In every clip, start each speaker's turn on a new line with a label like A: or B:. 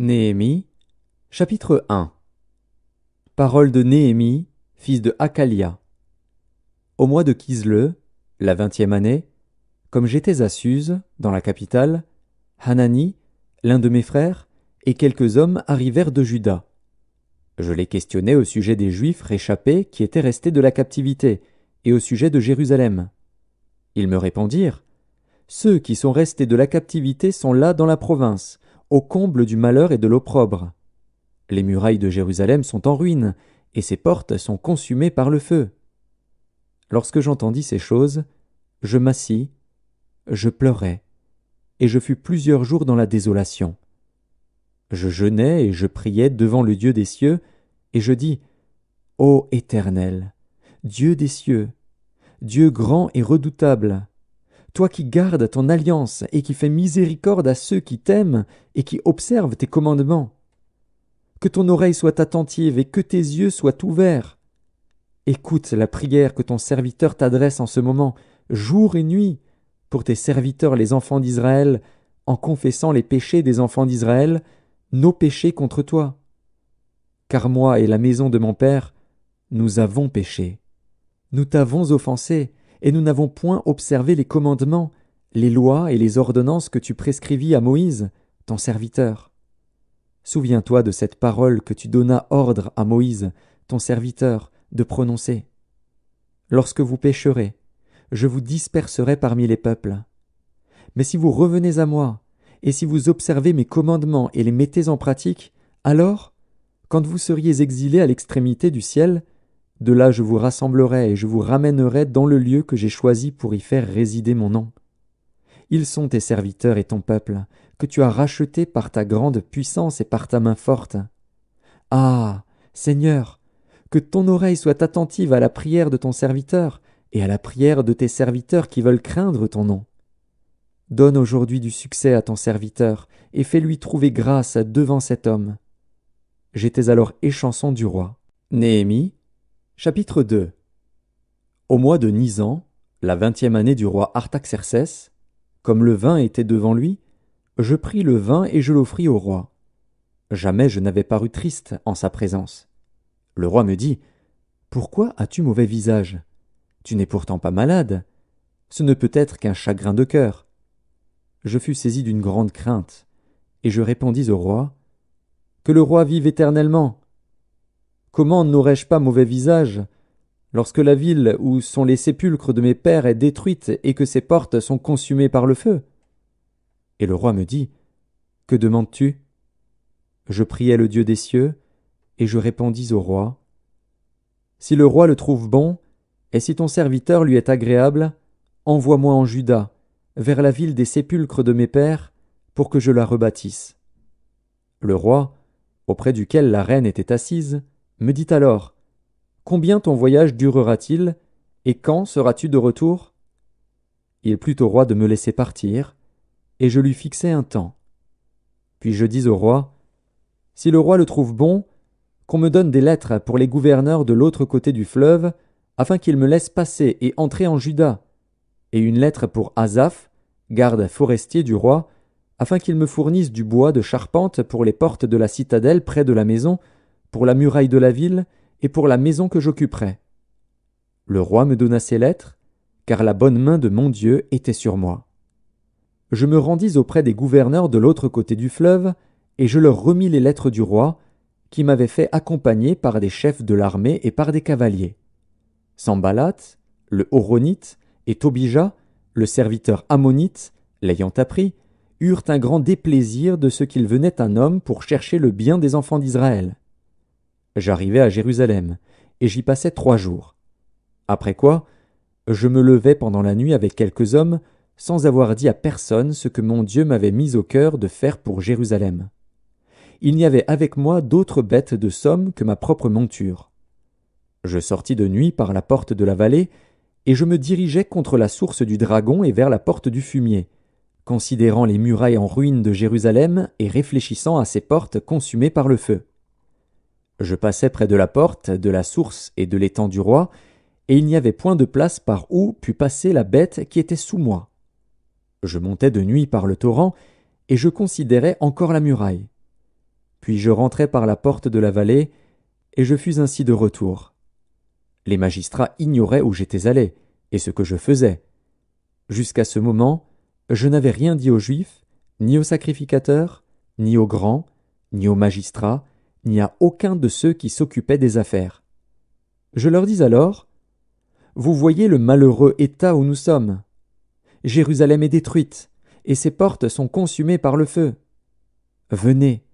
A: Néhémie, chapitre 1. Parole de Néhémie, fils de Hakalia. Au mois de Kisle, la 20e année, comme j'étais à Suse, dans la capitale, Hanani, l'un de mes frères, et quelques hommes arrivèrent de Juda. Je les questionnai au sujet des Juifs réchappés qui étaient restés de la captivité, et au sujet de Jérusalem. Ils me répondirent: Ceux qui sont restés de la captivité sont là dans la province, au comble du malheur et de l'opprobre. Les murailles de Jérusalem sont en ruine, et ses portes sont consumées par le feu. Lorsque j'entendis ces choses, je m'assis, je pleurai, et je fus plusieurs jours dans la désolation. Je jeûnai et je priai devant le Dieu des cieux, et je dis: Ô Éternel, Dieu des cieux, Dieu grand et redoutable, toi qui gardes ton alliance et qui fais miséricorde à ceux qui t'aiment et qui observent tes commandements. Que ton oreille soit attentive et que tes yeux soient ouverts. Écoute la prière que ton serviteur t'adresse en ce moment, jour et nuit, pour tes serviteurs les enfants d'Israël, en confessant les péchés des enfants d'Israël, nos péchés contre toi. Car moi et la maison de mon père, nous avons péché. Nous t'avons offensé, et nous n'avons point observé les commandements, les lois et les ordonnances que tu prescrivis à Moïse, ton serviteur. Souviens-toi de cette parole que tu donnas ordre à Moïse, ton serviteur, de prononcer. Lorsque vous pécherez, je vous disperserai parmi les peuples. Mais si vous revenez à moi, et si vous observez mes commandements et les mettez en pratique, alors, quand vous seriez exilés à l'extrémité du ciel, de là je vous rassemblerai et je vous ramènerai dans le lieu que j'ai choisi pour y faire résider mon nom. Ils sont tes serviteurs et ton peuple, que tu as rachetés par ta grande puissance et par ta main forte. Ah, Seigneur, que ton oreille soit attentive à la prière de ton serviteur et à la prière de tes serviteurs qui veulent craindre ton nom. Donne aujourd'hui du succès à ton serviteur et fais-lui trouver grâce devant cet homme. J'étais alors échanson du roi. Néhémie, chapitre 2. Au mois de Nisan, la 20e année du roi Artaxercès, comme le vin était devant lui, je pris le vin et je l'offris au roi. Jamais je n'avais paru triste en sa présence. Le roi me dit: Pourquoi as-tu mauvais visage? Tu n'es pourtant pas malade. Ce ne peut être qu'un chagrin de cœur. Je fus saisi d'une grande crainte, et je répondis au roi: Que le roi vive éternellement! Comment n'aurais-je pas mauvais visage lorsque la ville où sont les sépulcres de mes pères est détruite et que ses portes sont consumées par le feu? Et le roi me dit: Que demandes-tu? Je priai le Dieu des cieux, et je répondis au roi: Si le roi le trouve bon, et si ton serviteur lui est agréable, envoie-moi en Juda, vers la ville des sépulcres de mes pères, pour que je la rebâtisse. Le roi, auprès duquel la reine était assise, me dit alors: Combien ton voyage durera-t-il, et quand seras-tu de retour? Il plut au roi de me laisser partir, et je lui fixai un temps. Puis je dis au roi: Si le roi le trouve bon, qu'on me donne des lettres pour les gouverneurs de l'autre côté du fleuve, afin qu'ils me laissent passer et entrer en Juda, et une lettre pour Asaph, garde forestier du roi, afin qu'il me fournisse du bois de charpente pour les portes de la citadelle près de la maison, pour la muraille de la ville, et pour la maison que j'occuperai. Le roi me donna ces lettres, car la bonne main de mon Dieu était sur moi. Je me rendis auprès des gouverneurs de l'autre côté du fleuve, et je leur remis les lettres du roi, qui m'avait fait accompagner par des chefs de l'armée et par des cavaliers. Sambalat, le Horonite, et Tobija, le serviteur ammonite, l'ayant appris, eurent un grand déplaisir de ce qu'il venait un homme pour chercher le bien des enfants d'Israël. J'arrivai à Jérusalem, et j'y passai 3 jours. Après quoi, je me levai pendant la nuit avec quelques hommes, sans avoir dit à personne ce que mon Dieu m'avait mis au cœur de faire pour Jérusalem. Il n'y avait avec moi d'autres bêtes de somme que ma propre monture. Je sortis de nuit par la porte de la vallée, et je me dirigeai contre la source du dragon et vers la porte du fumier, considérant les murailles en ruine de Jérusalem et réfléchissant à ces portes consumées par le feu. Je passai près de la porte, de la source et de l'étang du roi, et il n'y avait point de place par où pût passer la bête qui était sous moi. Je montai de nuit par le torrent, et je considérais encore la muraille. puis je rentrai par la porte de la vallée, et je fus ainsi de retour. Les magistrats ignoraient où j'étais allé, et ce que je faisais. Jusqu'à ce moment, je n'avais rien dit aux Juifs, ni aux sacrificateurs, ni aux grands, ni aux magistrats, ni à aucun de ceux qui s'occupaient des affaires. Je leur dis alors, « Vous voyez le malheureux état où nous sommes. Jérusalem est détruite, et ses portes sont consumées par le feu. Venez,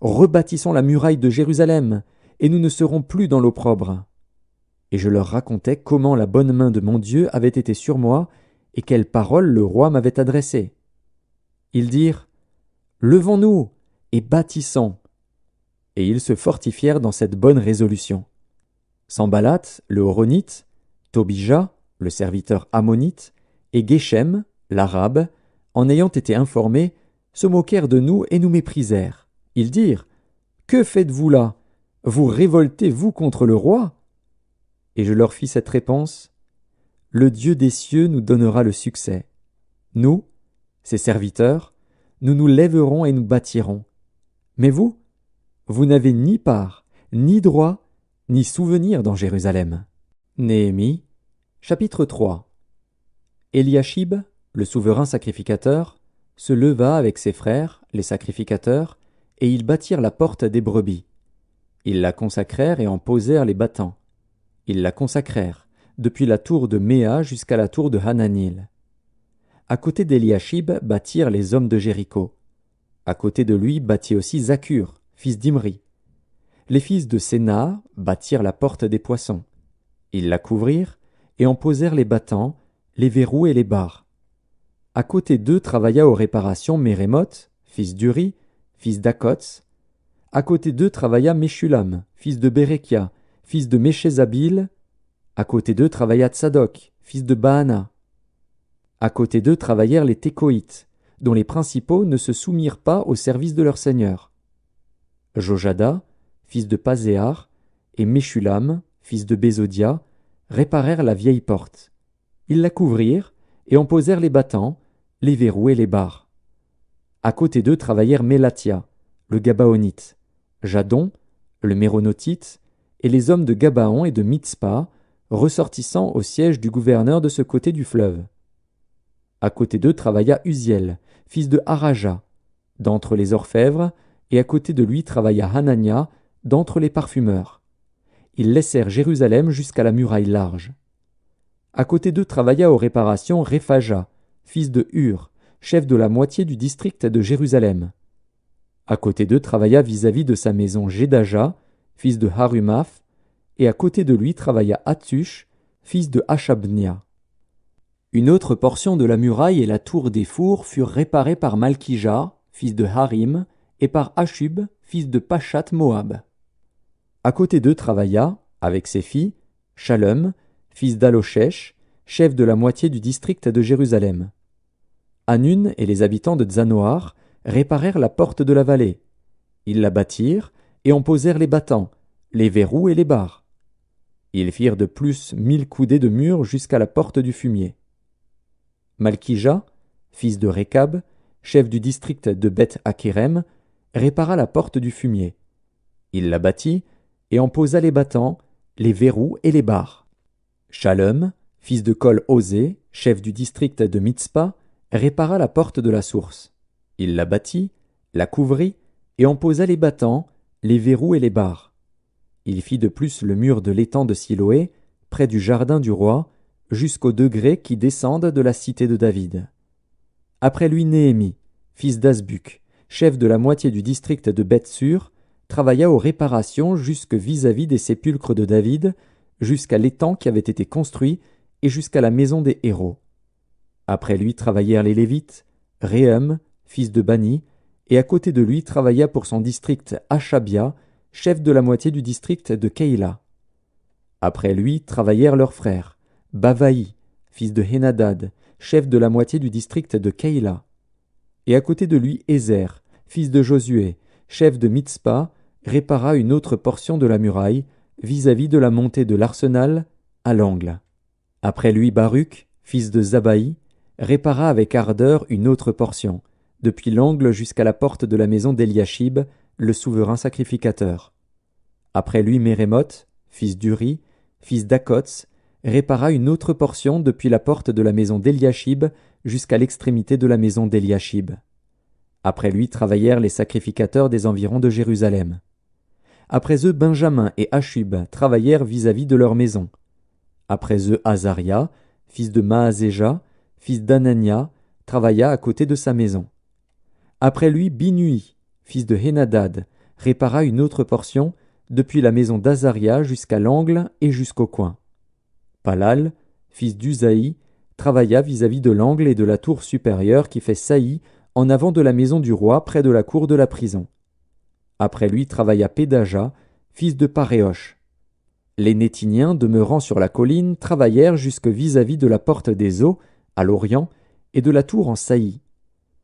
A: rebâtissons la muraille de Jérusalem, et nous ne serons plus dans l'opprobre. » Et je leur racontais comment la bonne main de mon Dieu avait été sur moi, et quelles paroles le roi m'avait adressées. Ils dirent, « Levons-nous, et bâtissons. » Et ils se fortifièrent dans cette bonne résolution. Sanballat, le Horonite, Tobija, le serviteur ammonite, et Geshem, l'arabe, en ayant été informés, se moquèrent de nous et nous méprisèrent. Ils dirent, « Que faites-vous là? Vous révoltez-vous contre le roi ?» Et je leur fis cette réponse, « Le Dieu des cieux nous donnera le succès. Nous, ses serviteurs, nous nous lèverons et nous bâtirons. Mais vous, vous n'avez ni part, ni droit, ni souvenir dans Jérusalem. » Néhémie, chapitre 3. Eliashib, le souverain sacrificateur, se leva avec ses frères, les sacrificateurs, et ils bâtirent la porte des brebis. Ils la consacrèrent et en posèrent les battants. Ils la consacrèrent, depuis la tour de Méa jusqu'à la tour de Hananil. À côté d'Eliashib bâtirent les hommes de Jéricho. À côté de lui bâtit aussi Zakur, fils d'Imri. Les fils de Séna bâtirent la porte des poissons. Ils la couvrirent et en posèrent les battants, les verrous et les barres. À côté d'eux travailla aux réparations Mérémoth, fils d'Uri, fils d'Akots. À côté d'eux travailla Meshulam, fils de Bérékia, fils de Méchézabil. À côté d'eux travailla Tsadok, fils de Baana. À côté d'eux travaillèrent les Tékoïtes, dont les principaux ne se soumirent pas au service de leur seigneur. Jojada, fils de Pazéar, et Meshulam, fils de Bézodia, réparèrent la vieille porte. Ils la couvrirent et en posèrent les battants, les verrous et les barres. À côté d'eux travaillèrent Mélatia, le Gabaonite, Jadon, le Méronotite, et les hommes de Gabaon et de Mitzpa, ressortissant au siège du gouverneur de ce côté du fleuve. À côté d'eux travailla Uziel, fils de Haraja, d'entre les orfèvres, et à côté de lui travailla Hanania, d'entre les parfumeurs. Ils laissèrent Jérusalem jusqu'à la muraille large. À côté d'eux travailla aux réparations Réphaja, fils de Hur, chef de la moitié du district de Jérusalem. À côté d'eux travailla vis-à-vis de sa maison Jédaja, fils de Harumaph, et à côté de lui travailla Hattush, fils de Hashabnia. Une autre portion de la muraille et la tour des fours furent réparées par Malkija, fils de Harim, et par Hashub, fils de Pachat Moab. À côté d'eux travailla, avec ses filles, Shalom, fils d'Aloshech, chef de la moitié du district de Jérusalem. Hanun et les habitants de Zanoar réparèrent la porte de la vallée. Ils la bâtirent et en posèrent les battants, les verrous et les barres. Ils firent de plus 1000 coudées de mur jusqu'à la porte du fumier. Malkija, fils de Rékab, chef du district de Beth-Hakerem, répara la porte du fumier. Il la bâtit et en posa les battants, les verrous et les barres. Shalom, fils de Kol-Osé, chef du district de Mitzpa, répara la porte de la source. Il la bâtit, la couvrit et en posa les battants, les verrous et les barres. Il fit de plus le mur de l'étang de Siloé, près du jardin du roi, jusqu'aux degrés qui descendent de la cité de David. Après lui Néhémie, fils d'Azbuk, chef de la moitié du district de Beth-Sur, travailla aux réparations jusque vis-à-vis des sépulcres de David, jusqu'à l'étang qui avait été construit et jusqu'à la maison des héros. Après lui travaillèrent les Lévites, Réhem, fils de Bani, et à côté de lui travailla pour son district Hashabia, chef de la moitié du district de Keïla. Après lui travaillèrent leurs frères, Bavaï, fils de Hénadad, chef de la moitié du district de Keïla. Et à côté de lui Ézer, fils de Josué, chef de Mitzpa, répara une autre portion de la muraille, vis-à-vis de la montée de l'arsenal, à l'angle. Après lui Baruch, fils de Zabaï, répara avec ardeur une autre portion, depuis l'angle jusqu'à la porte de la maison d'Eliashib, le souverain sacrificateur. Après lui Mérémoth, fils d'Uri, fils d'Akots, répara une autre portion depuis la porte de la maison d'Eliashib jusqu'à l'extrémité de la maison d'Eliashib. Après lui travaillèrent les sacrificateurs des environs de Jérusalem. Après eux Benjamin et Hashub travaillèrent vis-à-vis de leur maison. Après eux Azaria, fils de Maazéja, fils d'Anania, travailla à côté de sa maison. Après lui Binui, fils de Hénadad, répara une autre portion, depuis la maison d'Azaria jusqu'à l'angle et jusqu'au coin. Palal, fils d'Uzaï, travailla vis-à-vis de l'angle et de la tour supérieure qui fait saillie en avant de la maison du roi près de la cour de la prison. Après lui travailla Pédaja, fils de Paréosh. Les Nétiniens demeurant sur la colline travaillèrent jusque vis-à-vis de la porte des eaux, à l'orient, et de la tour en saillie.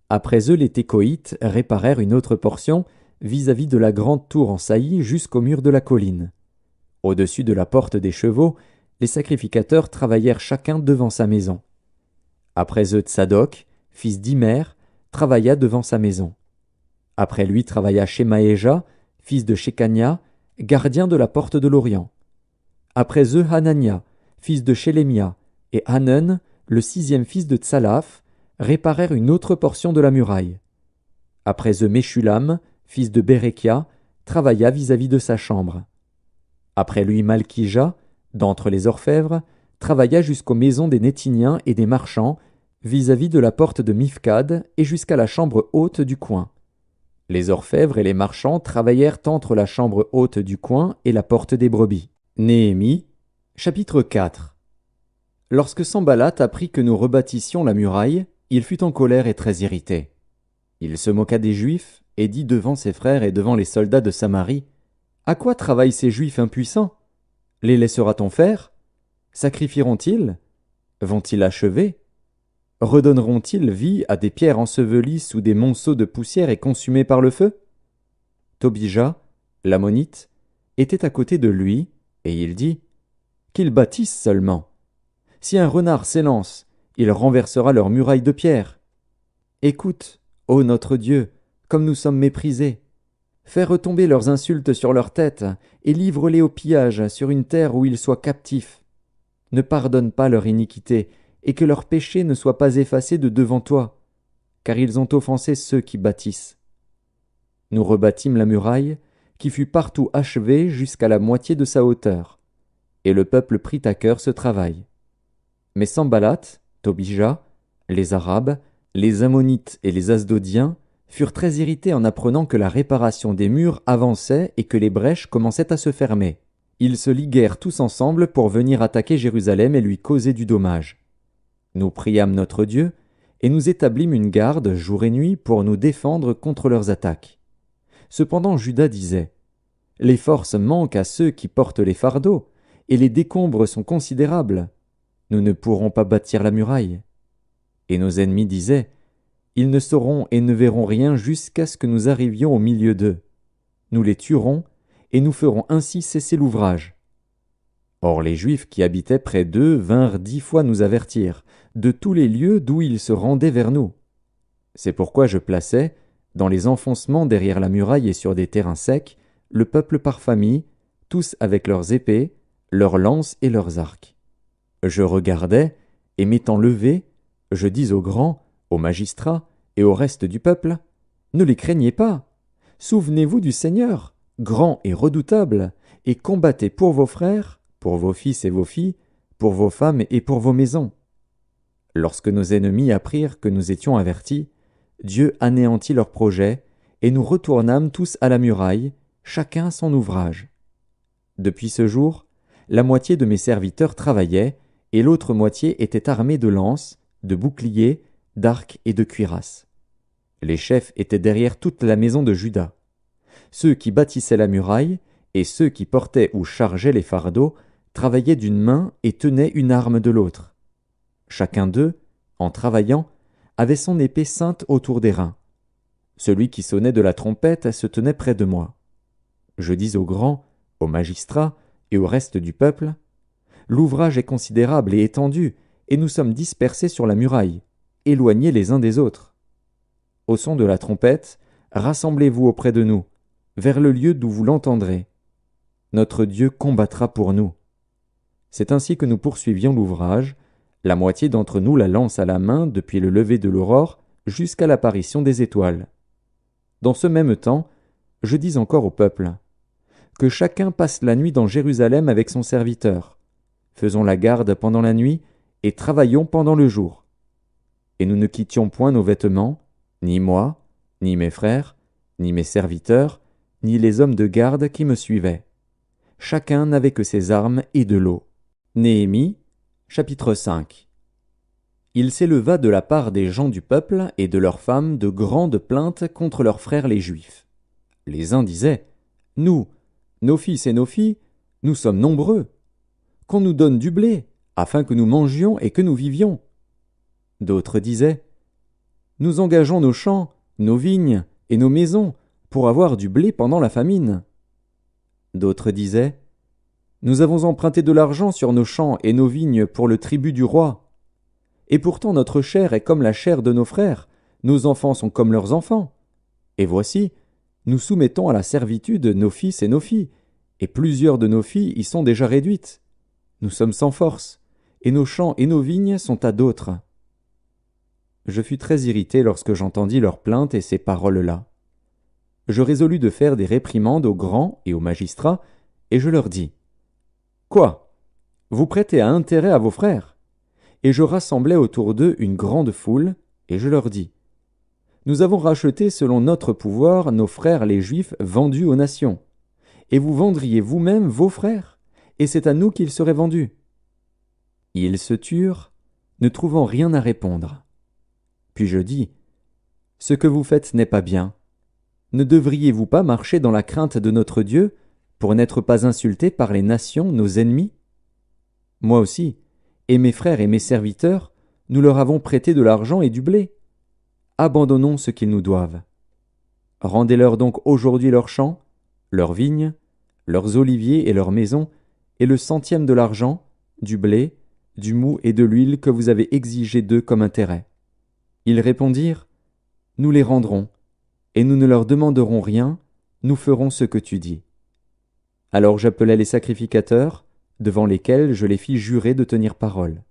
A: Après eux les Técoïtes réparèrent une autre portion, vis-à-vis de la grande tour en saillie jusqu'au mur de la colline. Au-dessus de la porte des chevaux, les sacrificateurs travaillèrent chacun devant sa maison. Après eux Tsadok, fils d'Imer, travailla devant sa maison. Après lui travailla Shemaéja, fils de Shekania, gardien de la porte de l'Orient. Après eux Hanania, fils de Shélémia, et Hanan, le 6e fils de Tsalaf, réparèrent une autre portion de la muraille. Après eux Meshulam, fils de Bérékia, travailla vis-à-vis de sa chambre. Après lui Malkija, d'entre les orfèvres, travailla jusqu'aux maisons des Nétiniens et des marchands, vis-à-vis de la porte de Mifkad et jusqu'à la chambre haute du coin. Les orfèvres et les marchands travaillèrent entre la chambre haute du coin et la porte des brebis. Néhémie, chapitre 4. Lorsque Sanballat apprit que nous rebâtissions la muraille, il fut en colère et très irrité. Il se moqua des Juifs et dit devant ses frères et devant les soldats de Samarie: « À quoi travaillent ces Juifs impuissants? Les laissera-t-on faire? Sacrifieront-ils? Vont-ils achever? Redonneront-ils vie à des pierres ensevelies sous des monceaux de poussière et consumées par le feu? » Tobija, l'ammonite, était à côté de lui, et il dit: « Qu'ils bâtissent seulement. Si un renard s'élance, il renversera leurs murailles de pierre. Écoute, ô notre Dieu, comme nous sommes méprisés. Fais retomber leurs insultes sur leurs têtes, et livre-les au pillage sur une terre où ils soient captifs. Ne pardonne pas leur iniquité, et que leur péché ne soit pas effacé de devant toi, car ils ont offensé ceux qui bâtissent. » Nous rebâtîmes la muraille, qui fut partout achevée jusqu'à la moitié de sa hauteur, et le peuple prit à cœur ce travail. Mais Sanballat, Tobija, les Arabes, les Ammonites et les Asdodiens furent très irrités en apprenant que la réparation des murs avançait et que les brèches commençaient à se fermer. Ils se liguèrent tous ensemble pour venir attaquer Jérusalem et lui causer du dommage. Nous priâmes notre Dieu, et nous établîmes une garde jour et nuit pour nous défendre contre leurs attaques. Cependant Juda disait: « Les forces manquent à ceux qui portent les fardeaux, et les décombres sont considérables. Nous ne pourrons pas bâtir la muraille. » Et nos ennemis disaient: « Ils ne sauront et ne verront rien jusqu'à ce que nous arrivions au milieu d'eux. Nous les tuerons, et nous ferons ainsi cesser l'ouvrage. » Or les Juifs qui habitaient près d'eux vinrent 10 fois nous avertir, de tous les lieux d'où ils se rendaient vers nous. C'est pourquoi je plaçais, dans les enfoncements derrière la muraille et sur des terrains secs, le peuple par famille, tous avec leurs épées, leurs lances et leurs arcs. Je regardais, et m'étant levé, je dis aux grands, aux magistrats et au reste du peuple: « Ne les craignez pas. Souvenez-vous du Seigneur, grand et redoutable, et combattez pour vos frères, pour vos fils et vos filles, pour vos femmes et pour vos maisons. » Lorsque nos ennemis apprirent que nous étions avertis, Dieu anéantit leurs projets, et nous retournâmes tous à la muraille, chacun son ouvrage. Depuis ce jour, la moitié de mes serviteurs travaillait, et l'autre moitié était armée de lances, de boucliers, d'arcs et de cuirasses. Les chefs étaient derrière toute la maison de Juda. Ceux qui bâtissaient la muraille, et ceux qui portaient ou chargeaient les fardeaux, travaillaient d'une main et tenaient une arme de l'autre. Chacun d'eux, en travaillant, avait son épée ceinte autour des reins. Celui qui sonnait de la trompette se tenait près de moi. Je dis aux grands, aux magistrats et au reste du peuple: « L'ouvrage est considérable et étendu, et nous sommes dispersés sur la muraille, éloignés les uns des autres. Au son de la trompette, rassemblez-vous auprès de nous. vers le lieu d'où vous l'entendrez. Notre Dieu combattra pour nous. » C'est ainsi que nous poursuivions l'ouvrage, la moitié d'entre nous la lance à la main depuis le lever de l'aurore jusqu'à l'apparition des étoiles. Dans ce même temps, je dis encore au peuple, que chacun passe la nuit dans Jérusalem avec son serviteur. Faisons la garde pendant la nuit et travaillons pendant le jour. Et nous ne quittions point nos vêtements, ni moi, ni mes frères, ni mes serviteurs, ni les hommes de garde qui me suivaient. Chacun n'avait que ses armes et de l'eau. Néhémie, chapitre 5. Il s'éleva de la part des gens du peuple et de leurs femmes de grandes plaintes contre leurs frères les Juifs. Les uns disaient, « Nous, nos fils et nos filles, nous sommes nombreux. Qu'on nous donne du blé, afin que nous mangions et que nous vivions. » D'autres disaient, « Nous engageons nos champs, nos vignes et nos maisons pour avoir du blé pendant la famine. » D'autres disaient, « Nous avons emprunté de l'argent sur nos champs et nos vignes pour le tribut du roi. Et pourtant notre chair est comme la chair de nos frères, nos enfants sont comme leurs enfants. Et voici, nous soumettons à la servitude nos fils et nos filles, et plusieurs de nos filles y sont déjà réduites. Nous sommes sans force, et nos champs et nos vignes sont à d'autres. » Je fus très irrité lorsque j'entendis leurs plaintes et ces paroles-là. Je résolus de faire des réprimandes aux grands et aux magistrats, et je leur dis, « Quoi? Vous prêtez à intérêt à vos frères ?» Et je rassemblai autour d'eux une grande foule, et je leur dis, « Nous avons racheté selon notre pouvoir nos frères les Juifs vendus aux nations, et vous vendriez vous-même vos frères, et c'est à nous qu'ils seraient vendus. » Ils se turent, ne trouvant rien à répondre. Puis je dis, « Ce que vous faites n'est pas bien. Ne devriez-vous pas marcher dans la crainte de notre Dieu pour n'être pas insultés par les nations, nos ennemis? Moi aussi, et mes frères et mes serviteurs, nous leur avons prêté de l'argent et du blé. Abandonnons ce qu'ils nous doivent. Rendez-leur donc aujourd'hui leurs champs, leurs vignes, leurs oliviers et leurs maisons, et le centième de l'argent, du blé, du mou et de l'huile que vous avez exigé d'eux comme intérêt. » Ils répondirent, « Nous les rendrons, et nous ne leur demanderons rien, nous ferons ce que tu dis. » Alors j'appelai les sacrificateurs, devant lesquels je les fis jurer de tenir parole.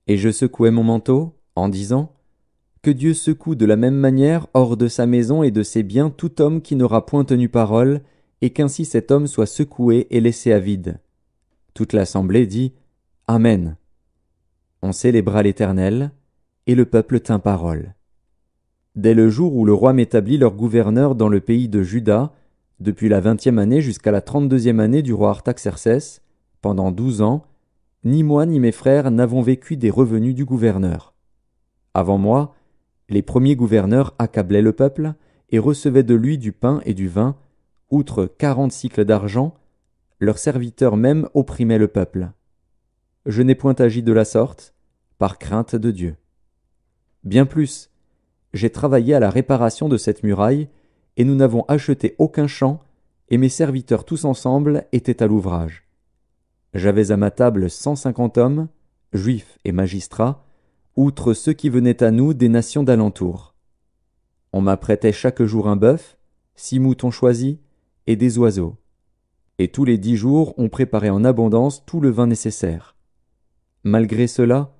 A: Et je secouai mon manteau, en disant, « Que Dieu secoue de la même manière hors de sa maison et de ses biens tout homme qui n'aura point tenu parole, et qu'ainsi cet homme soit secoué et laissé à vide. » Toute l'assemblée dit, « Amen. » On célébra l'Éternel, et le peuple tint parole. Dès le jour où le roi m'établit leur gouverneur dans le pays de Juda, depuis la 20e année jusqu'à la 32e année du roi Artaxercès, pendant 12 ans, ni moi ni mes frères n'avons vécu des revenus du gouverneur. Avant moi, les premiers gouverneurs accablaient le peuple et recevaient de lui du pain et du vin, outre 40 cycles d'argent, leurs serviteurs même opprimaient le peuple. Je n'ai point agi de la sorte, par crainte de Dieu. Bien plus, j'ai travaillé à la réparation de cette muraille, et nous n'avons acheté aucun champ, et mes serviteurs tous ensemble étaient à l'ouvrage. J'avais à ma table 150 hommes, juifs et magistrats, outre ceux qui venaient à nous des nations d'alentour. On m'apprêtait chaque jour un bœuf, 6 moutons choisis, et des oiseaux. Et tous les 10 jours on préparait en abondance tout le vin nécessaire. Malgré cela,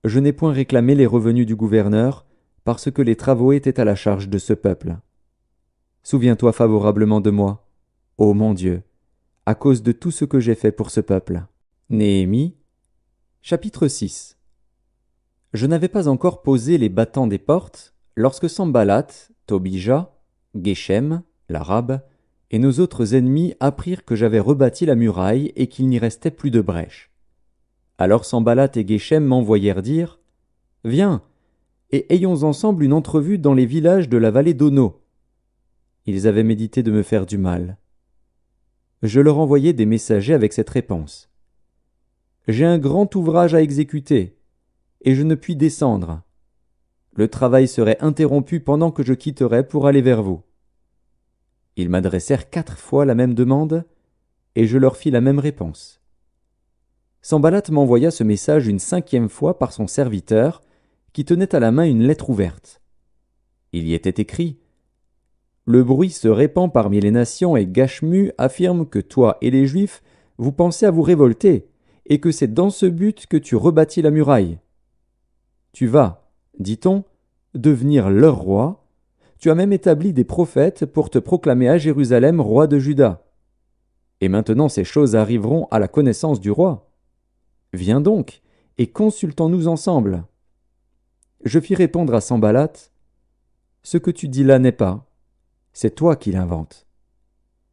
A: je n'ai point réclamé les revenus du gouverneur, parce que les travaux étaient à la charge de ce peuple. Souviens-toi favorablement de moi, ô mon Dieu, à cause de tout ce que j'ai fait pour ce peuple. Néhémie, chapitre 6. Je n'avais pas encore posé les battants des portes, lorsque Sanballat, Tobija, Geshem, l'Arabe, et nos autres ennemis apprirent que j'avais rebâti la muraille et qu'il n'y restait plus de brèche. Alors Sanballat et Geshem m'envoyèrent dire, « Viens, et ayons ensemble une entrevue dans les villages de la vallée d'Ono. » Ils avaient médité de me faire du mal. Je leur envoyai des messagers avec cette réponse. « J'ai un grand ouvrage à exécuter, et je ne puis descendre. Le travail serait interrompu pendant que je quitterais pour aller vers vous. » Ils m'adressèrent 4 fois la même demande, et je leur fis la même réponse. Sanballat m'envoya ce message une 5e fois par son serviteur, qui tenait à la main une lettre ouverte. Il y était écrit Le bruit se répand parmi les nations et Gashmu affirme que toi et les Juifs, vous pensez à vous révolter, et que c'est dans ce but que tu rebâtis la muraille. Tu vas, dit-on, devenir leur roi. Tu as même établi des prophètes pour te proclamer à Jérusalem roi de Juda. Et maintenant ces choses arriveront à la connaissance du roi. Viens donc, et consultons-nous ensemble. Je fis répondre à Sanballat, ce que tu dis là n'est pas, c'est toi qui l'inventes.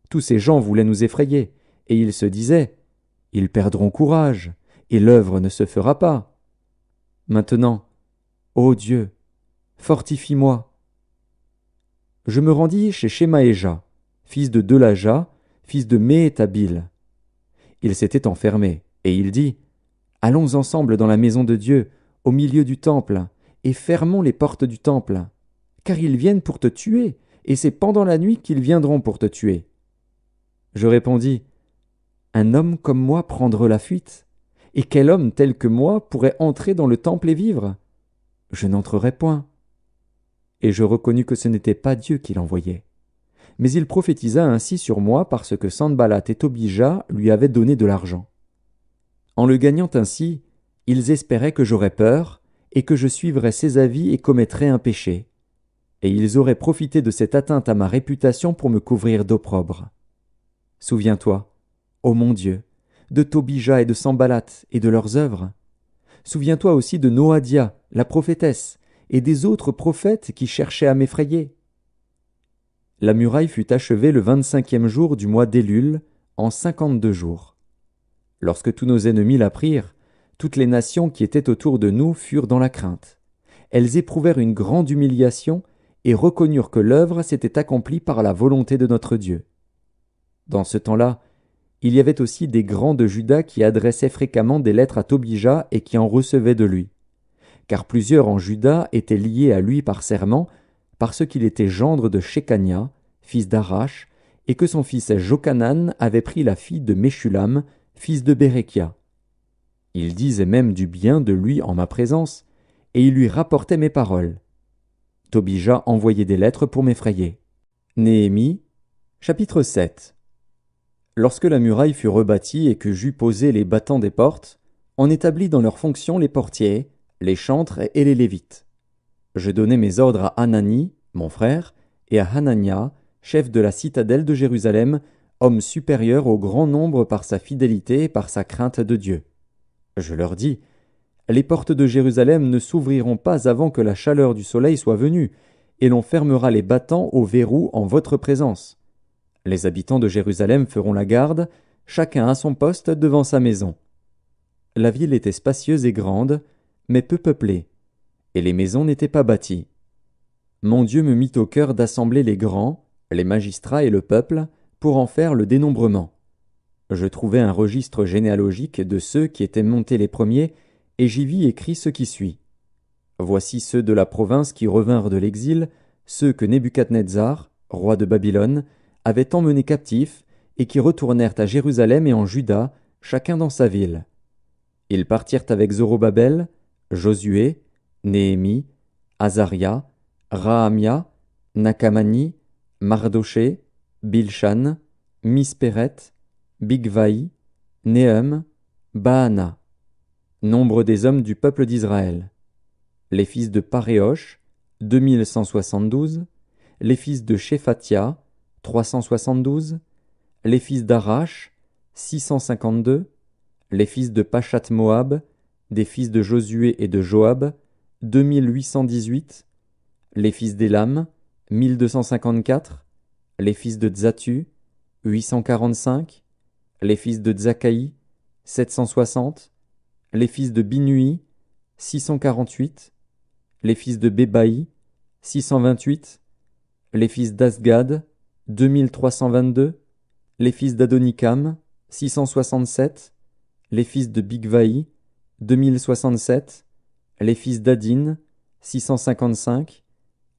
A: Tous ces gens voulaient nous effrayer, et ils se disaient, ils perdront courage, et l'œuvre ne se fera pas. Maintenant, ô Dieu, fortifie-moi. Je me rendis chez Shemaéja, fils de Delaja, fils de Méhétabil. Il s'était enfermé, et il dit, allons ensemble dans la maison de Dieu, au milieu du temple, et fermons les portes du temple, car ils viennent pour te tuer, et c'est pendant la nuit qu'ils viendront pour te tuer. Je répondis, un homme comme moi prendre la fuite, et quel homme tel que moi pourrait entrer dans le temple et vivre? Je n'entrerai point. Et je reconnus que ce n'était pas Dieu qui l'envoyait. Mais il prophétisa ainsi sur moi parce que Sanballat et Tobija lui avaient donné de l'argent. En le gagnant ainsi, ils espéraient que j'aurais peur, et que je suivrais ses avis et commettrais un péché. Et ils auraient profité de cette atteinte à ma réputation pour me couvrir d'opprobre. Souviens-toi, ô mon Dieu, de Tobija et de Sanballat et de leurs œuvres. Souviens-toi aussi de Noadia, la prophétesse, et des autres prophètes qui cherchaient à m'effrayer. La muraille fut achevée le 25e jour du mois d'Élul, en 52 jours. Lorsque tous nos ennemis l'apprirent, toutes les nations qui étaient autour de nous furent dans la crainte. Elles éprouvèrent une grande humiliation et reconnurent que l'œuvre s'était accomplie par la volonté de notre Dieu. Dans ce temps-là, il y avait aussi des grands de Juda qui adressaient fréquemment des lettres à Tobija et qui en recevaient de lui. Car plusieurs en Juda étaient liés à lui par serment, parce qu'il était gendre de Shekania, fils d'Arash, et que son fils Jochanan avait pris la fille de Meshulam, fils de Bérekia. Ils disaient même du bien de lui en ma présence, et ils lui rapportaient mes paroles. Tobija envoyait des lettres pour m'effrayer. Néhémie, chapitre 7. Lorsque la muraille fut rebâtie et que j'eus posé les battants des portes, on établit dans leurs fonctions les portiers, les chantres et les lévites. Je donnai mes ordres à Hanani, mon frère, et à Hanania, chef de la citadelle de Jérusalem, homme supérieur au grand nombre par sa fidélité et par sa crainte de Dieu. Je leur dis, les portes de Jérusalem ne s'ouvriront pas avant que la chaleur du soleil soit venue, et l'on fermera les battants au verrou en votre présence. Les habitants de Jérusalem feront la garde, chacun à son poste devant sa maison. La ville était spacieuse et grande, mais peu peuplée, et les maisons n'étaient pas bâties. Mon Dieu me mit au cœur d'assembler les grands, les magistrats et le peuple, pour en faire le dénombrement. Je trouvai un registre généalogique de ceux qui étaient montés les premiers, et j'y vis écrit ce qui suit. Voici ceux de la province qui revinrent de l'exil, ceux que Nebuchadnezzar, roi de Babylone, avait emmenés captifs, et qui retournèrent à Jérusalem et en Juda, chacun dans sa ville. Ils partirent avec Zorobabel, Josué, Néhémie, Azaria, Rahamia, Nakamani, Mardoché, Bilshan, Mispéret, Bigvaï, Néhum, Baana. Nombre des hommes du peuple d'Israël. Les fils de Paréosh, 2172, les fils de Shephatia, 372, les fils d'Arash, 652, les fils de Pachat Moab, des fils de Josué et de Joab, 2818, les fils d'Élam, 1254, les fils de Tzatu, 845, les fils de Tzakaï, 760, les fils de Binui, 648, les fils de Bébaï, 628, les fils d'Asgad, 2322, les fils d'Adonikam, 667, les fils de Bigvaï, 2067, les fils d'Adin, 655,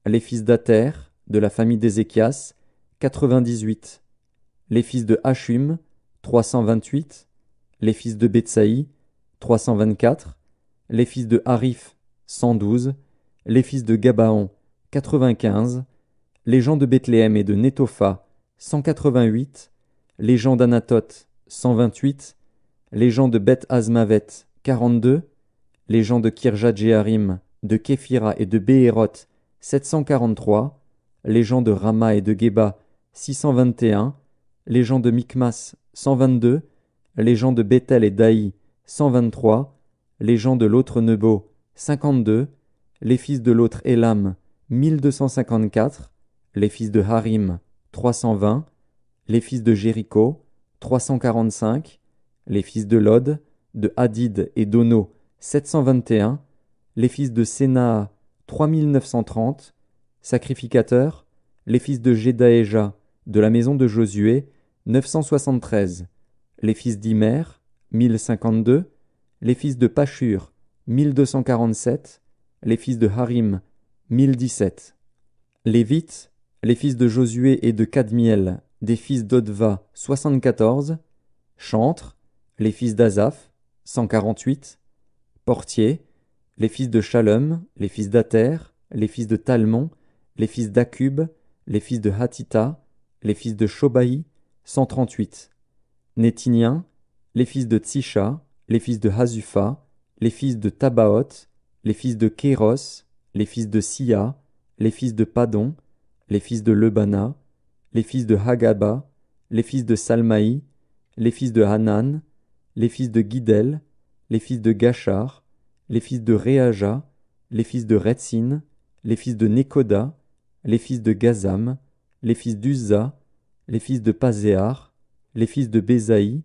A: les fils d'Ater, de la famille d'Ézéchias, 98, les fils de Hachum, 328, les fils de Betsaï, 324, les fils de Harif, 112, les fils de Gabaon, 95, les gens de Bethléem et de Netopha, 188, les gens d'Anatoth, 128, les gens de Beth Azmavet, 42, les gens de Kirjat-Jéarim, de Képhira et de Béhéroth, 743, les gens de Rama et de Geba, 621, les gens de Mikmas, 122, les gens de Bethel et d'Aï, 123, les gens de l'autre Nebo, 52, les fils de l'autre Élam, 1254, les fils de Harim, 320, les fils de Jéricho, 345, les fils de Lod, de Hadid et d'Ono, 721, les fils de Sénaa, 3930, sacrificateurs, les fils de Jedaéja, de la maison de Josué, 973, les fils d'Imer, 1052, les fils de Pashur, 1247, les fils de Harim, 1017. Lévites, les fils de Josué et de Kadmiel, des fils d'Odva, 74, chantres, les fils d'Azaph, 148, portiers, les fils de Shalom, les fils d'Ater, les fils de Talmon, les fils d'Akub, les fils de Hatita, les fils de Shobaï, 138, Nétiniens, les fils de Tsisha, les fils de Hazufa, les fils de Tabaoth, les fils de Kéros, les fils de Sia, les fils de Padon, les fils de Lebana, les fils de Hagaba, les fils de Salmaï, les fils de Hanan, les fils de Guidel, les fils de Gachar, les fils de Réaja, les fils de Retsin, les fils de Nekoda, les fils de Gazam, les fils d'Uzza, les fils de Pazéar, les fils de Bézaï,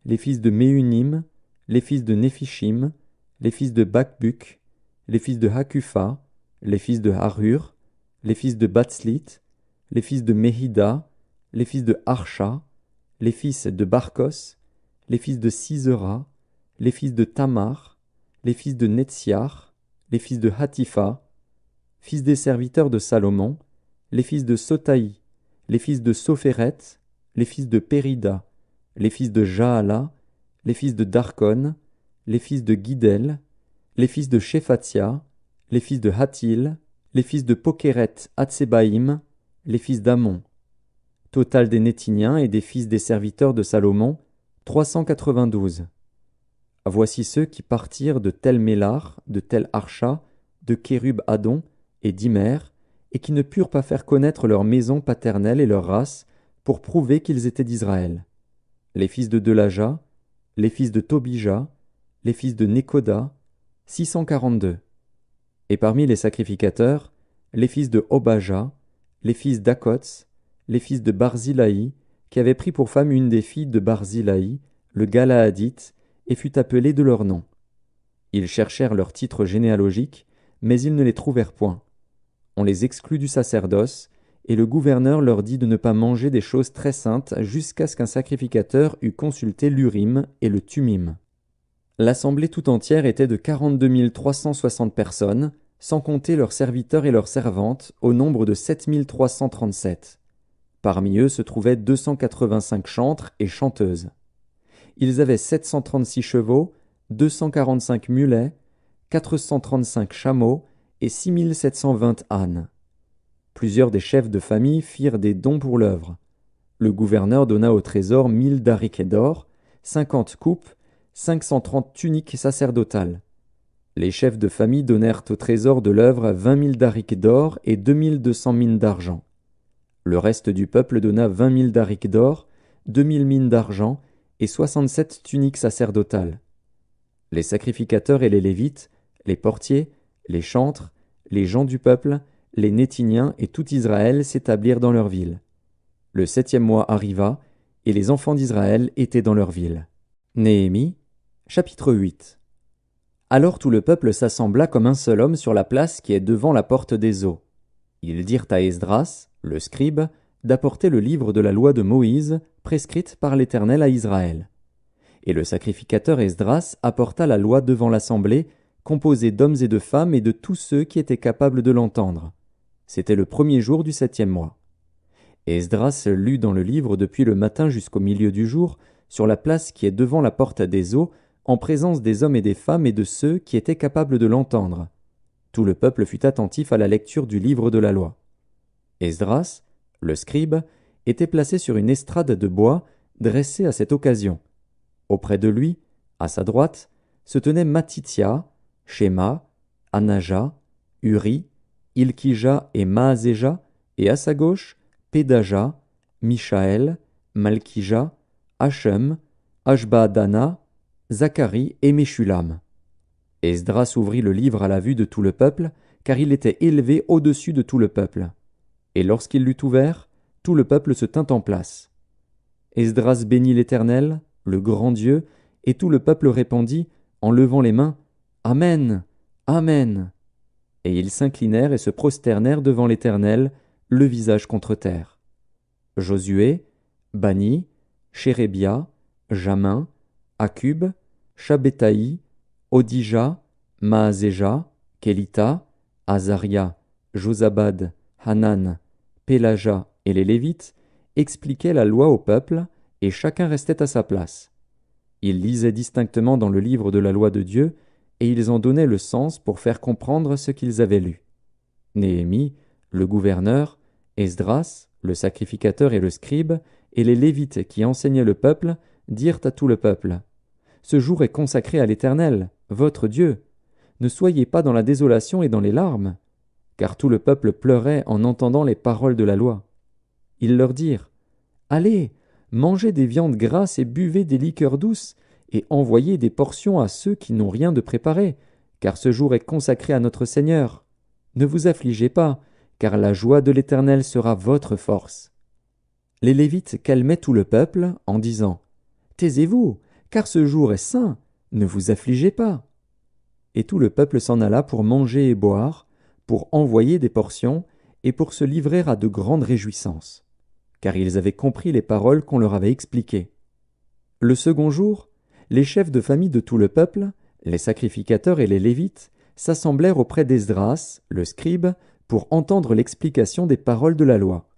A: les fils de Méunim, les fils de Néphishim, les fils de Bakbuk, les fils de Hakufa, les fils de Harur, les fils de Batslit, les fils de Mehida, les fils de Harsha, les fils de Barkos, les fils de Sisera, les fils de Tamar, les fils de Netsiar, les fils de Hatifa, fils des serviteurs de Salomon, les fils de Sotaï, les fils de Sophéret, les fils de Périda, les fils de Jaala, les fils de Darkon, les fils de Guidel, les fils de Shephatia, les fils de Hatil, les fils de Pokeret Hatsebaïm, les fils d'Amon. Total des Nétiniens et des fils des serviteurs de Salomon, 392. Voici ceux qui partirent de Tel Mélar, de Tel Archa, de Kérub Adon et d'Imer, et qui ne purent pas faire connaître leur maison paternelle et leur race, pour prouver qu'ils étaient d'Israël. Les fils de Delaja, les fils de Tobija, les fils de Nekoda, 642. Et parmi les sacrificateurs, les fils de Obaja, les fils d'Akots, les fils de Barzilaï, qui avaient pris pour femme une des filles de Barzilaï, le Galaadite, et fut appelé de leur nom. Ils cherchèrent leur titre généalogique, mais ils ne les trouvèrent point. On les exclut du sacerdoce, et le gouverneur leur dit de ne pas manger des choses très saintes jusqu'à ce qu'un sacrificateur eût consulté l'Urim et le Tumim. L'assemblée tout entière était de 42 360 personnes, sans compter leurs serviteurs et leurs servantes, au nombre de 7 337. Parmi eux se trouvaient 285 chantres et chanteuses. Ils avaient 736 chevaux, 245 mulets, 435 chameaux et 6720 ânes. Plusieurs des chefs de famille firent des dons pour l'œuvre. Le gouverneur donna au trésor 1000 dariquets d'or, 50 coupes, 530 tuniques sacerdotales. Les chefs de famille donnèrent au trésor de l'œuvre 20 000 dariquets d'or et 2200 mines d'argent. Le reste du peuple donna 20 000 dariquets d'or, 2000 mines d'argent et 67 tuniques sacerdotales. Les sacrificateurs et les Lévites, les portiers, les chantres, les gens du peuple, les Nétiniens et tout Israël s'établirent dans leur ville. Le 7e mois arriva, et les enfants d'Israël étaient dans leur ville. Néhémie, chapitre 8. Alors tout le peuple s'assembla comme un seul homme sur la place qui est devant la porte des eaux. Ils dirent à Esdras, le scribe, d'apporter le livre de la loi de Moïse, prescrite par l'Éternel à Israël. Et le sacrificateur Esdras apporta la loi devant l'assemblée, composée d'hommes et de femmes et de tous ceux qui étaient capables de l'entendre. C'était le 1er jour du 7e mois. Esdras lut dans le livre depuis le matin jusqu'au milieu du jour, sur la place qui est devant la porte des eaux, en présence des hommes et des femmes et de ceux qui étaient capables de l'entendre. Tout le peuple fut attentif à la lecture du livre de la loi. Esdras, le scribe, était placé sur une estrade de bois dressée à cette occasion. Auprès de lui, à sa droite, se tenaient Matithia, Shema, Anaja, Uri, Ilkija et Maaséja, et à sa gauche, Pédaja, Mishaël, Malkija, Hachem, Ashbaadana, Zacharie et Meshulam. Esdras ouvrit le livre à la vue de tout le peuple, car il était élevé au-dessus de tout le peuple. Et lorsqu'il l'eut ouvert, tout le peuple se tint en place. Esdras bénit l'Éternel, le grand Dieu, et tout le peuple répondit, en levant les mains, « Amen, Amen !» Et ils s'inclinèrent et se prosternèrent devant l'Éternel, le visage contre terre. Josué, Bani, Chérébia, Jamin, Akub, Shabbétaï, Odija, Maaséja, Kélita, Azaria, Josabad, Hanan, Pélaja et les Lévites expliquaient la loi au peuple, et chacun restait à sa place. Ils lisaient distinctement dans le livre de la loi de Dieu, et ils en donnaient le sens pour faire comprendre ce qu'ils avaient lu. Néhémie, le gouverneur, Esdras, le sacrificateur et le scribe, et les Lévites qui enseignaient le peuple, dirent à tout le peuple, « Ce jour est consacré à l'Éternel, votre Dieu. Ne soyez pas dans la désolation et dans les larmes. » Car tout le peuple pleurait en entendant les paroles de la loi. Ils leur dirent, « Allez, mangez des viandes grasses et buvez des liqueurs douces, et envoyez des portions à ceux qui n'ont rien de préparé, car ce jour est consacré à notre Seigneur. Ne vous affligez pas, car la joie de l'Éternel sera votre force. » Les Lévites calmaient tout le peuple en disant, « Taisez-vous, car ce jour est saint, ne vous affligez pas. » Et tout le peuple s'en alla pour manger et boire, pour envoyer des portions, et pour se livrer à de grandes réjouissances, car ils avaient compris les paroles qu'on leur avait expliquées. Le second jour, les chefs de famille de tout le peuple, les sacrificateurs et les Lévites, s'assemblèrent auprès d'Esdras, le scribe, pour entendre l'explication des paroles de la loi.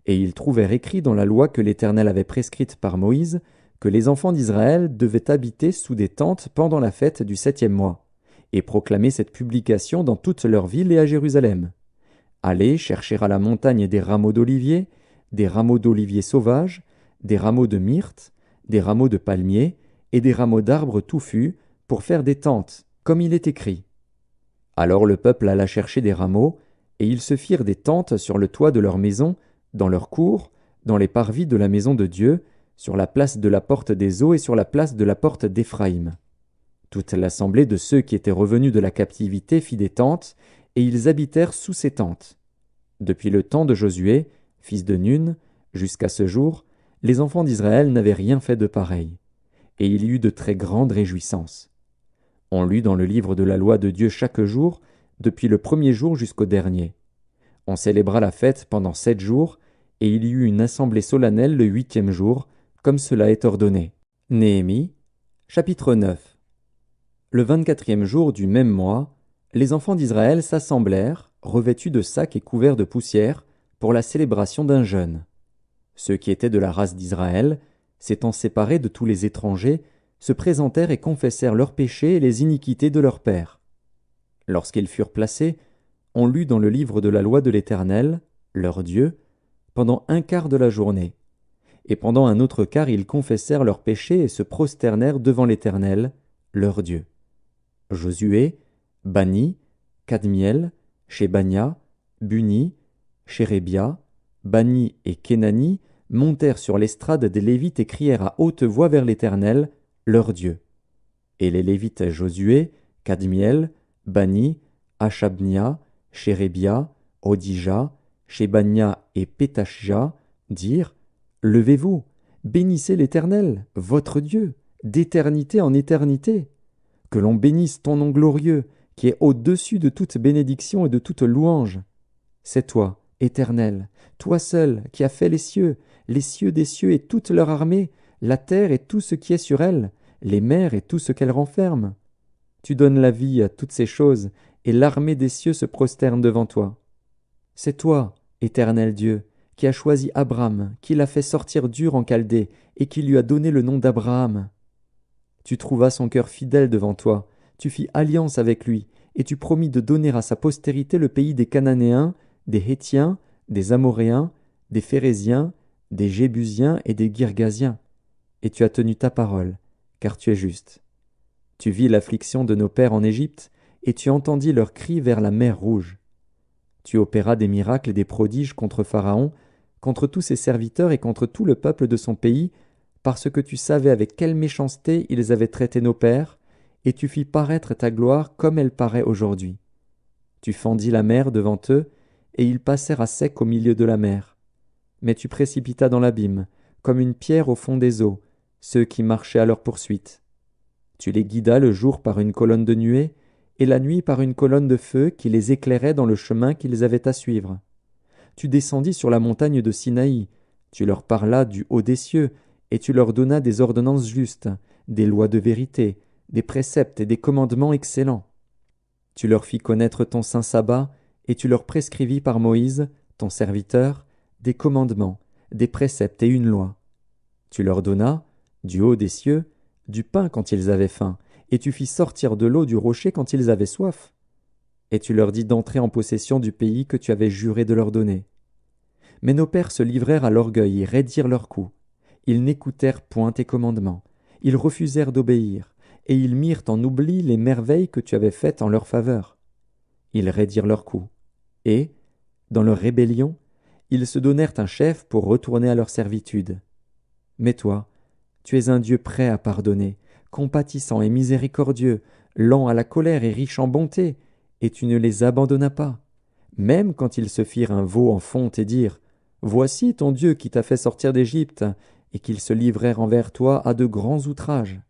A: Et ils trouvèrent écrit dans la loi que l'Éternel avait prescrite par Moïse, que les enfants d'Israël devaient habiter sous des tentes pendant la fête du 7e mois, et proclamer cette publication dans toutes leurs villes et à Jérusalem. Allez chercher à la montagne des rameaux d'olivier sauvages, des rameaux de myrte, des rameaux de palmier et des rameaux d'arbres touffus pour faire des tentes, comme il est écrit. Alors le peuple alla chercher des rameaux, et ils se firent des tentes sur le toit de leur maison, dans leur cour, dans les parvis de la maison de Dieu, sur la place de la porte des eaux et sur la place de la porte d'Éphraïm. Toute l'assemblée de ceux qui étaient revenus de la captivité fit des tentes, et ils habitèrent sous ces tentes. Depuis le temps de Josué, fils de Nun, jusqu'à ce jour, les enfants d'Israël n'avaient rien fait de pareil, et il y eut de très grandes réjouissances. On lut dans le livre de la loi de Dieu chaque jour, depuis le premier jour jusqu'au dernier. On célébra la fête pendant 7 jours, et il y eut une assemblée solennelle le 8e jour, comme cela est ordonné. Néhémie, chapitre 9. Le 24e jour du même mois, les enfants d'Israël s'assemblèrent, revêtus de sacs et couverts de poussière, pour la célébration d'un jeûne. Ceux qui étaient de la race d'Israël, s'étant séparés de tous les étrangers, se présentèrent et confessèrent leurs péchés et les iniquités de leurs pères. Lorsqu'ils furent placés, on lut dans le livre de la loi de l'Éternel, leur Dieu, pendant un quart de la journée. Et pendant un autre quart ils confessèrent leurs péchés et se prosternèrent devant l'Éternel, leur Dieu. Josué, Bani, Kadmiel, Shebania, Buni, Chérébia, Bani et Kénani montèrent sur l'estrade des Lévites et crièrent à haute voix vers l'Éternel, leur Dieu. Et les Lévites Josué, Kadmiel, Bani, Achabnia, Chérébia, Odija, Shebania et Pétachia dirent, « Levez-vous, bénissez l'Éternel, votre Dieu, d'éternité en éternité. Que l'on bénisse ton nom glorieux, qui est au-dessus de toute bénédiction et de toute louange. C'est toi, Éternel, toi seul, qui as fait les cieux des cieux et toute leur armée, la terre et tout ce qui est sur elle, les mers et tout ce qu'elles renferment. Tu donnes la vie à toutes ces choses, et l'armée des cieux se prosterne devant toi. C'est toi, Éternel Dieu, qui as choisi Abram, qui l'a fait sortir d'Ur en Chaldée, et qui lui a donné le nom d'Abraham. Tu trouvas son cœur fidèle devant toi, tu fis alliance avec lui, et tu promis de donner à sa postérité le pays des Cananéens, des Hétiens, des Amoréens, des Phéréziens, des Jébusiens et des Girgasiens, et tu as tenu ta parole, car tu es juste. Tu vis l'affliction de nos pères en Égypte, et tu entendis leurs cris vers la mer Rouge. Tu opéras des miracles et des prodiges contre Pharaon, contre tous ses serviteurs et contre tout le peuple de son pays, parce que tu savais avec quelle méchanceté ils avaient traité nos pères, et tu fis paraître ta gloire comme elle paraît aujourd'hui. Tu fendis la mer devant eux, et ils passèrent à sec au milieu de la mer. Mais tu précipitas dans l'abîme, comme une pierre au fond des eaux, ceux qui marchaient à leur poursuite. Tu les guidas le jour par une colonne de nuée, et la nuit par une colonne de feu qui les éclairait dans le chemin qu'ils avaient à suivre. Tu descendis sur la montagne de Sinaï, tu leur parlas du haut des cieux, et tu leur donnas des ordonnances justes, des lois de vérité, des préceptes et des commandements excellents. Tu leur fis connaître ton saint sabbat, et tu leur prescrivis par Moïse, ton serviteur, des commandements, des préceptes et une loi. Tu leur donnas, du haut des cieux, du pain quand ils avaient faim, et tu fis sortir de l'eau du rocher quand ils avaient soif. Et tu leur dis d'entrer en possession du pays que tu avais juré de leur donner. Mais nos pères se livrèrent à l'orgueil et raidirent leur cou. Ils n'écoutèrent point tes commandements. Ils refusèrent d'obéir, et ils mirent en oubli les merveilles que tu avais faites en leur faveur. Ils raidirent leur cou. Et, dans leur rébellion, ils se donnèrent un chef pour retourner à leur servitude. Mais toi, tu es un Dieu prêt à pardonner, compatissant et miséricordieux, lent à la colère et riche en bonté, et tu ne les abandonnas pas, même quand ils se firent un veau en fonte et dirent « Voici ton Dieu qui t'a fait sortir d'Égypte », et qu'ils se livrèrent envers toi à de grands outrages.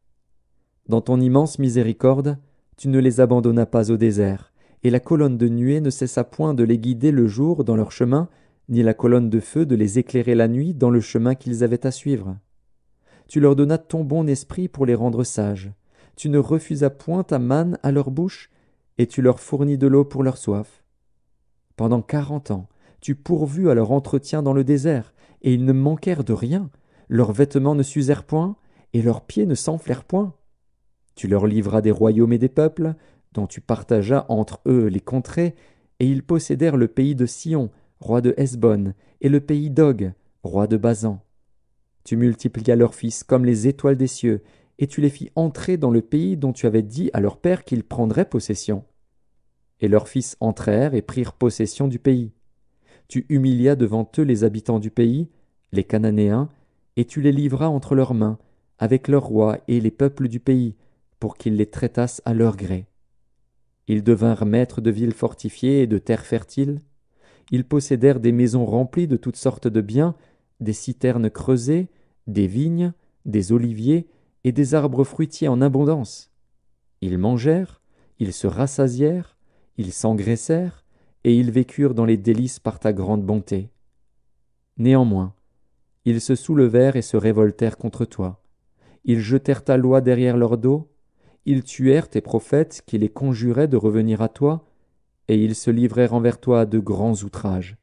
A: Dans ton immense miséricorde, tu ne les abandonnas pas au désert, et la colonne de nuée ne cessa point de les guider le jour dans leur chemin, ni la colonne de feu de les éclairer la nuit dans le chemin qu'ils avaient à suivre. Tu leur donnas ton bon esprit pour les rendre sages. Tu ne refusas point ta manne à leur bouche, et tu leur fournis de l'eau pour leur soif. Pendant 40 ans, tu pourvus à leur entretien dans le désert, et ils ne manquèrent de rien. Leurs vêtements ne s'usèrent point, et leurs pieds ne s'enflèrent point. Tu leur livras des royaumes et des peuples, dont tu partageas entre eux les contrées, et ils possédèrent le pays de Sion, roi de Hesbon, et le pays d'Og, roi de Basan. Tu multiplias leurs fils comme les étoiles des cieux, et tu les fis entrer dans le pays dont tu avais dit à leur père qu'ils prendraient possession. Et leurs fils entrèrent et prirent possession du pays. Tu humilias devant eux les habitants du pays, les Cananéens, et tu les livras entre leurs mains, avec leurs rois et les peuples du pays, pour qu'ils les traitassent à leur gré. Ils devinrent maîtres de villes fortifiées et de terres fertiles. Ils possédèrent des maisons remplies de toutes sortes de biens, des citernes creusées, des vignes, des oliviers et des arbres fruitiers en abondance. Ils mangèrent, ils se rassasièrent, ils s'engraissèrent, et ils vécurent dans les délices par ta grande bonté. Néanmoins, ils se soulevèrent et se révoltèrent contre toi. Ils jetèrent ta loi derrière leur dos, ils tuèrent tes prophètes qui les conjuraient de revenir à toi, et ils se livrèrent envers toi à de grands outrages.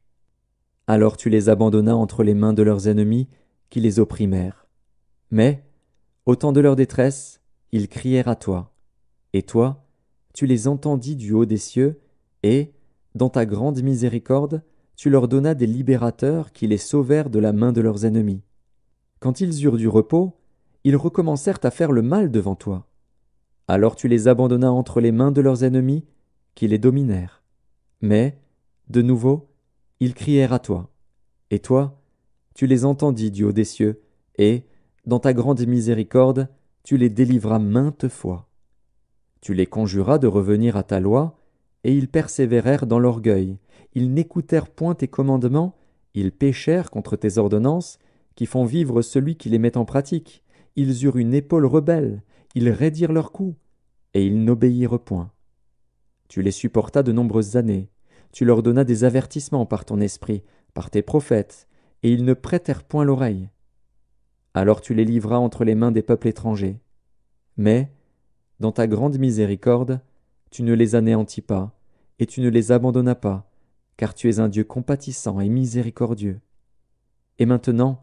A: Alors tu les abandonnas entre les mains de leurs ennemis, qui les opprimèrent. Mais, au temps de leur détresse, ils crièrent à toi. Et toi, tu les entendis du haut des cieux, et, dans ta grande miséricorde, tu leur donnas des libérateurs qui les sauvèrent de la main de leurs ennemis. Quand ils eurent du repos, ils recommencèrent à faire le mal devant toi. Alors tu les abandonnas entre les mains de leurs ennemis, qui les dominèrent. Mais, de nouveau, ils crièrent à toi. Et toi, tu les entendis du haut des cieux, et, dans ta grande miséricorde, tu les délivras maintes fois. Tu les conjuras de revenir à ta loi, et ils persévérèrent dans l'orgueil. Ils n'écoutèrent point tes commandements, ils péchèrent contre tes ordonnances, qui font vivre celui qui les met en pratique. Ils eurent une épaule rebelle, ils raidirent leur cou, et ils n'obéirent point. Tu les supportas de nombreuses années, tu leur donnas des avertissements par ton esprit, par tes prophètes, et ils ne prêtèrent point l'oreille. Alors tu les livras entre les mains des peuples étrangers. Mais, dans ta grande miséricorde, tu ne les anéantis pas, et tu ne les abandonnas pas, car tu es un Dieu compatissant et miséricordieux. Et maintenant,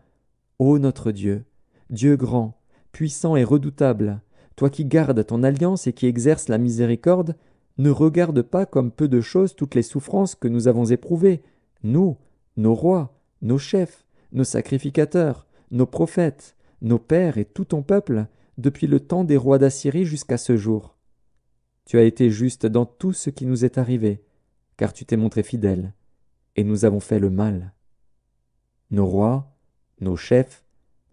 A: ô notre Dieu, Dieu grand, puissant et redoutable, toi qui gardes ton alliance et qui exerces la miséricorde, ne regarde pas comme peu de choses toutes les souffrances que nous avons éprouvées, nous, nos rois, nos chefs, nos sacrificateurs, nos prophètes, nos pères et tout ton peuple, depuis le temps des rois d'Assyrie jusqu'à ce jour. Tu as été juste dans tout ce qui nous est arrivé, car tu t'es montré fidèle, et nous avons fait le mal. Nos rois, nos chefs,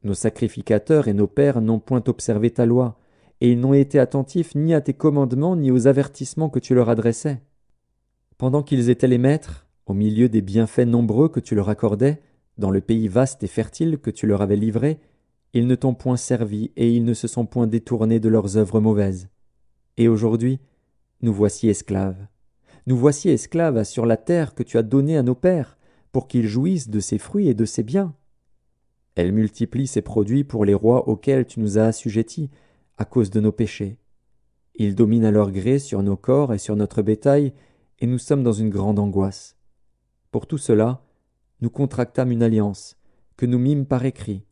A: nos sacrificateurs et nos pères n'ont point observé ta loi, et ils n'ont été attentifs ni à tes commandements ni aux avertissements que tu leur adressais. Pendant qu'ils étaient les maîtres, au milieu des bienfaits nombreux que tu leur accordais, dans le pays vaste et fertile que tu leur avais livré, ils ne t'ont point servi et ils ne se sont point détournés de leurs œuvres mauvaises. Et aujourd'hui, nous voici esclaves. Nous voici esclaves sur la terre que tu as donnée à nos pères, pour qu'ils jouissent de ses fruits et de ses biens. Elle multiplie ses produits pour les rois auxquels tu nous as assujettis, à cause de nos péchés. Ils dominent à leur gré sur nos corps et sur notre bétail, et nous sommes dans une grande angoisse. Pour tout cela, nous contractâmes une alliance, que nous mîmes par écrit.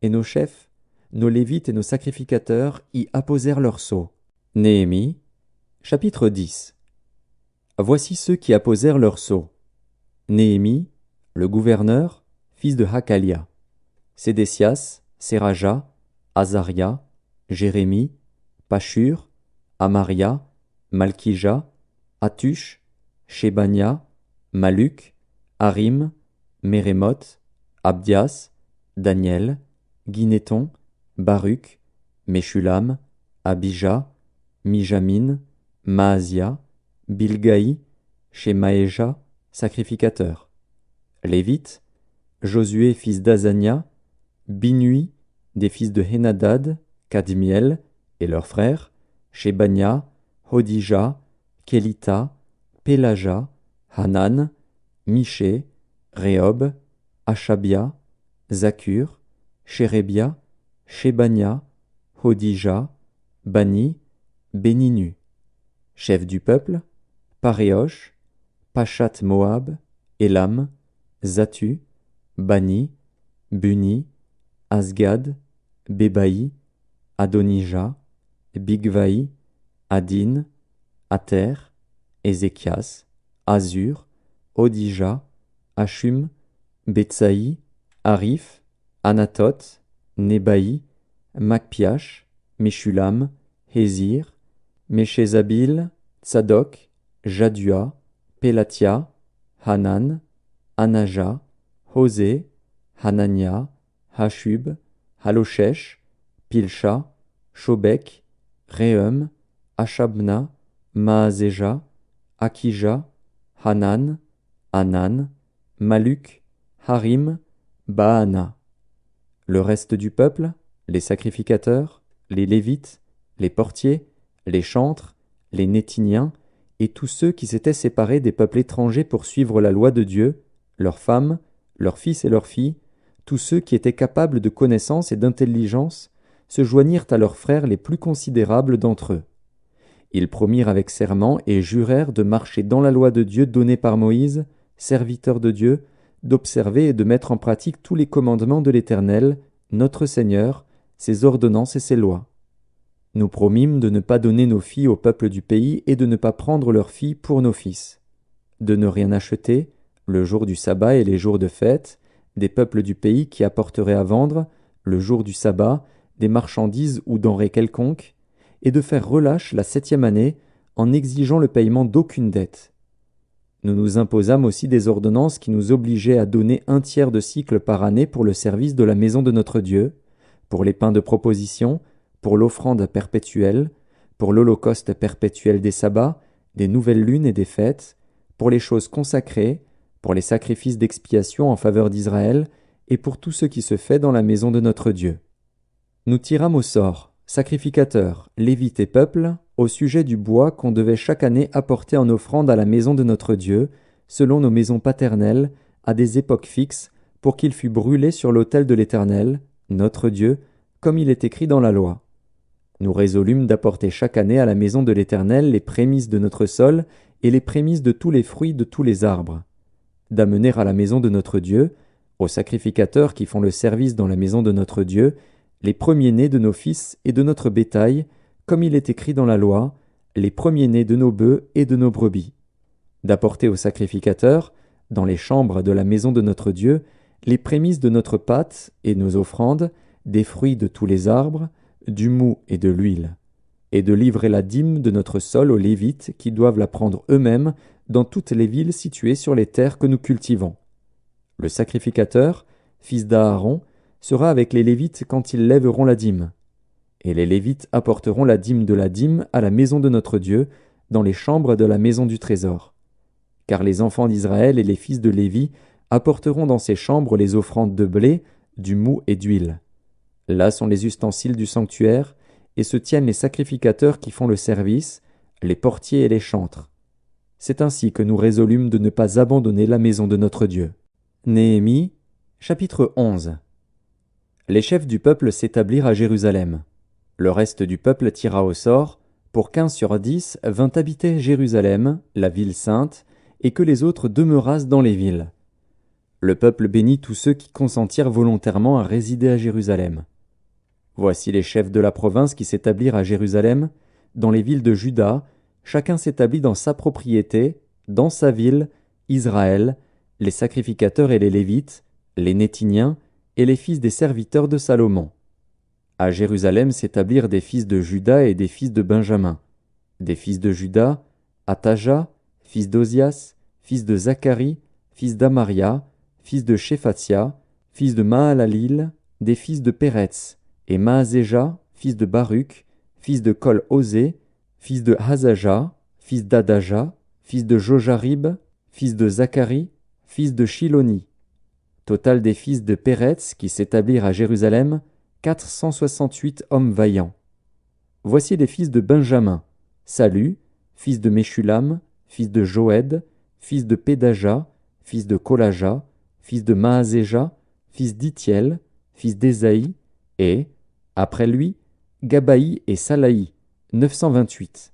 A: Et nos chefs, nos lévites et nos sacrificateurs y apposèrent leur sceau. Néhémie, chapitre 10. Voici ceux qui apposèrent leur sceau. Néhémie, le gouverneur, fils de Hakalia. Sédécias, Séraja, Azaria, Jérémie, Pashur, Amaria, Malkija, Atush, Shébania, Maluk, Harim, Mérémoth, Abdias, Daniel, Guinéton, Baruch, Meshulam, Abija, Mijamin, Maasia, Bilgaï, Shemaéja, sacrificateur. Lévites, Josué fils d'Azania, Binui, des fils de Henadad, Kadmiel, et leurs frères, Shébania, Hodija, Kélita, Pélaja, Hanan, Miché, Réhob, Achabia, Zakur, Chérébia, Shébania, Hodija, Bani, Béninu. Chef du peuple, Paréosh, Pachat Moab, Élam, Zatu, Bani, Buni, Asgad, Bébaï, Adonija, Bigvaï, Adin, Ater, Ézéchias, Azur, Odija, Hachum, Betsaï, Arif, Anatot, Nébaï, Macpiash, Meshulam, Hézir, Méchézabil, Tsadok, Jadua, Pélatia, Hanan, Anaja, Hosé, Hanania, Hashub, Haloshesh, Pilcha, Shobek, Réhum, Achabna, Maazéja, Akija, Hanan, Anan, Maluk, Harim, Baana. Le reste du peuple, les sacrificateurs, les lévites, les portiers, les chantres, les Nétiniens, et tous ceux qui s'étaient séparés des peuples étrangers pour suivre la loi de Dieu, leurs femmes, leurs fils et leurs filles, tous ceux qui étaient capables de connaissance et d'intelligence, se joignirent à leurs frères les plus considérables d'entre eux. Ils promirent avec serment et jurèrent de marcher dans la loi de Dieu donnée par Moïse, serviteur de Dieu, d'observer et de mettre en pratique tous les commandements de l'Éternel, notre Seigneur, ses ordonnances et ses lois. Nous promîmes de ne pas donner nos filles au peuple du pays et de ne pas prendre leurs filles pour nos fils, de ne rien acheter, le jour du sabbat et les jours de fête, des peuples du pays qui apporteraient à vendre, le jour du sabbat, des marchandises ou denrées quelconques, et de faire relâche la 7e année en exigeant le paiement d'aucune dette. Nous nous imposâmes aussi des ordonnances qui nous obligeaient à donner 1/3 de cycle par année pour le service de la maison de notre Dieu, pour les pains de proposition, pour l'offrande perpétuelle, pour l'holocauste perpétuel des sabbats, des nouvelles lunes et des fêtes, pour les choses consacrées, pour les sacrifices d'expiation en faveur d'Israël, et pour tout ce qui se fait dans la maison de notre Dieu. Nous tirâmes au sort, sacrificateurs, lévites et peuple, au sujet du bois qu'on devait chaque année apporter en offrande à la maison de notre Dieu, selon nos maisons paternelles, à des époques fixes, pour qu'il fût brûlé sur l'autel de l'Éternel, notre Dieu, comme il est écrit dans la loi. Nous résolûmes d'apporter chaque année à la maison de l'Éternel les prémices de notre sol et les prémices de tous les fruits de tous les arbres, d'amener à la maison de notre Dieu, aux sacrificateurs qui font le service dans la maison de notre Dieu, les premiers-nés de nos fils et de notre bétail, comme il est écrit dans la loi, les premiers-nés de nos bœufs et de nos brebis, d'apporter aux sacrificateurs, dans les chambres de la maison de notre Dieu, les prémices de notre pâte et nos offrandes, des fruits de tous les arbres, du mou et de l'huile, et de livrer la dîme de notre sol aux Lévites qui doivent la prendre eux-mêmes dans toutes les villes situées sur les terres que nous cultivons. Le sacrificateur, fils d'Aaron, sera avec les Lévites quand ils lèveront la dîme. Et les Lévites apporteront la dîme de la dîme à la maison de notre Dieu, dans les chambres de la maison du trésor. Car les enfants d'Israël et les fils de Lévi apporteront dans ces chambres les offrandes de blé, du mou et d'huile. Là sont les ustensiles du sanctuaire, et se tiennent les sacrificateurs qui font le service, les portiers et les chantres. C'est ainsi que nous résolûmes de ne pas abandonner la maison de notre Dieu. Néhémie, chapitre 11. Les chefs du peuple s'établirent à Jérusalem. Le reste du peuple tira au sort, pour 15 sur 10 vint habiter Jérusalem, la ville sainte, et que les autres demeurassent dans les villes. Le peuple bénit tous ceux qui consentirent volontairement à résider à Jérusalem. Voici les chefs de la province qui s'établirent à Jérusalem, dans les villes de Juda, chacun s'établit dans sa propriété, dans sa ville, Israël, les sacrificateurs et les Lévites, les Néthiniens et les fils des serviteurs de Salomon. À Jérusalem s'établirent des fils de Juda et des fils de Benjamin. Des fils de Juda, Ataja, fils d'Ozias, fils de Zacharie, fils d'Amaria, fils de Shéphatia, fils de Mahalalil, des fils de Péretz, et Maazéja, fils de Baruch, fils de Kol-Osé, fils de Hazaja, fils d'Adaja, fils de Jojarib, fils de Zacharie, fils de Shiloni. Total des fils de Péretz qui s'établirent à Jérusalem, 468 hommes vaillants. Voici les fils de Benjamin, Salu, fils de Meshulam, fils de Joëd, fils de Pédaja, fils de Kolaja, fils de Maazéja, fils d'Itiel, fils d'Ésaïe, et, après lui, Gabaï et Salaï, 928.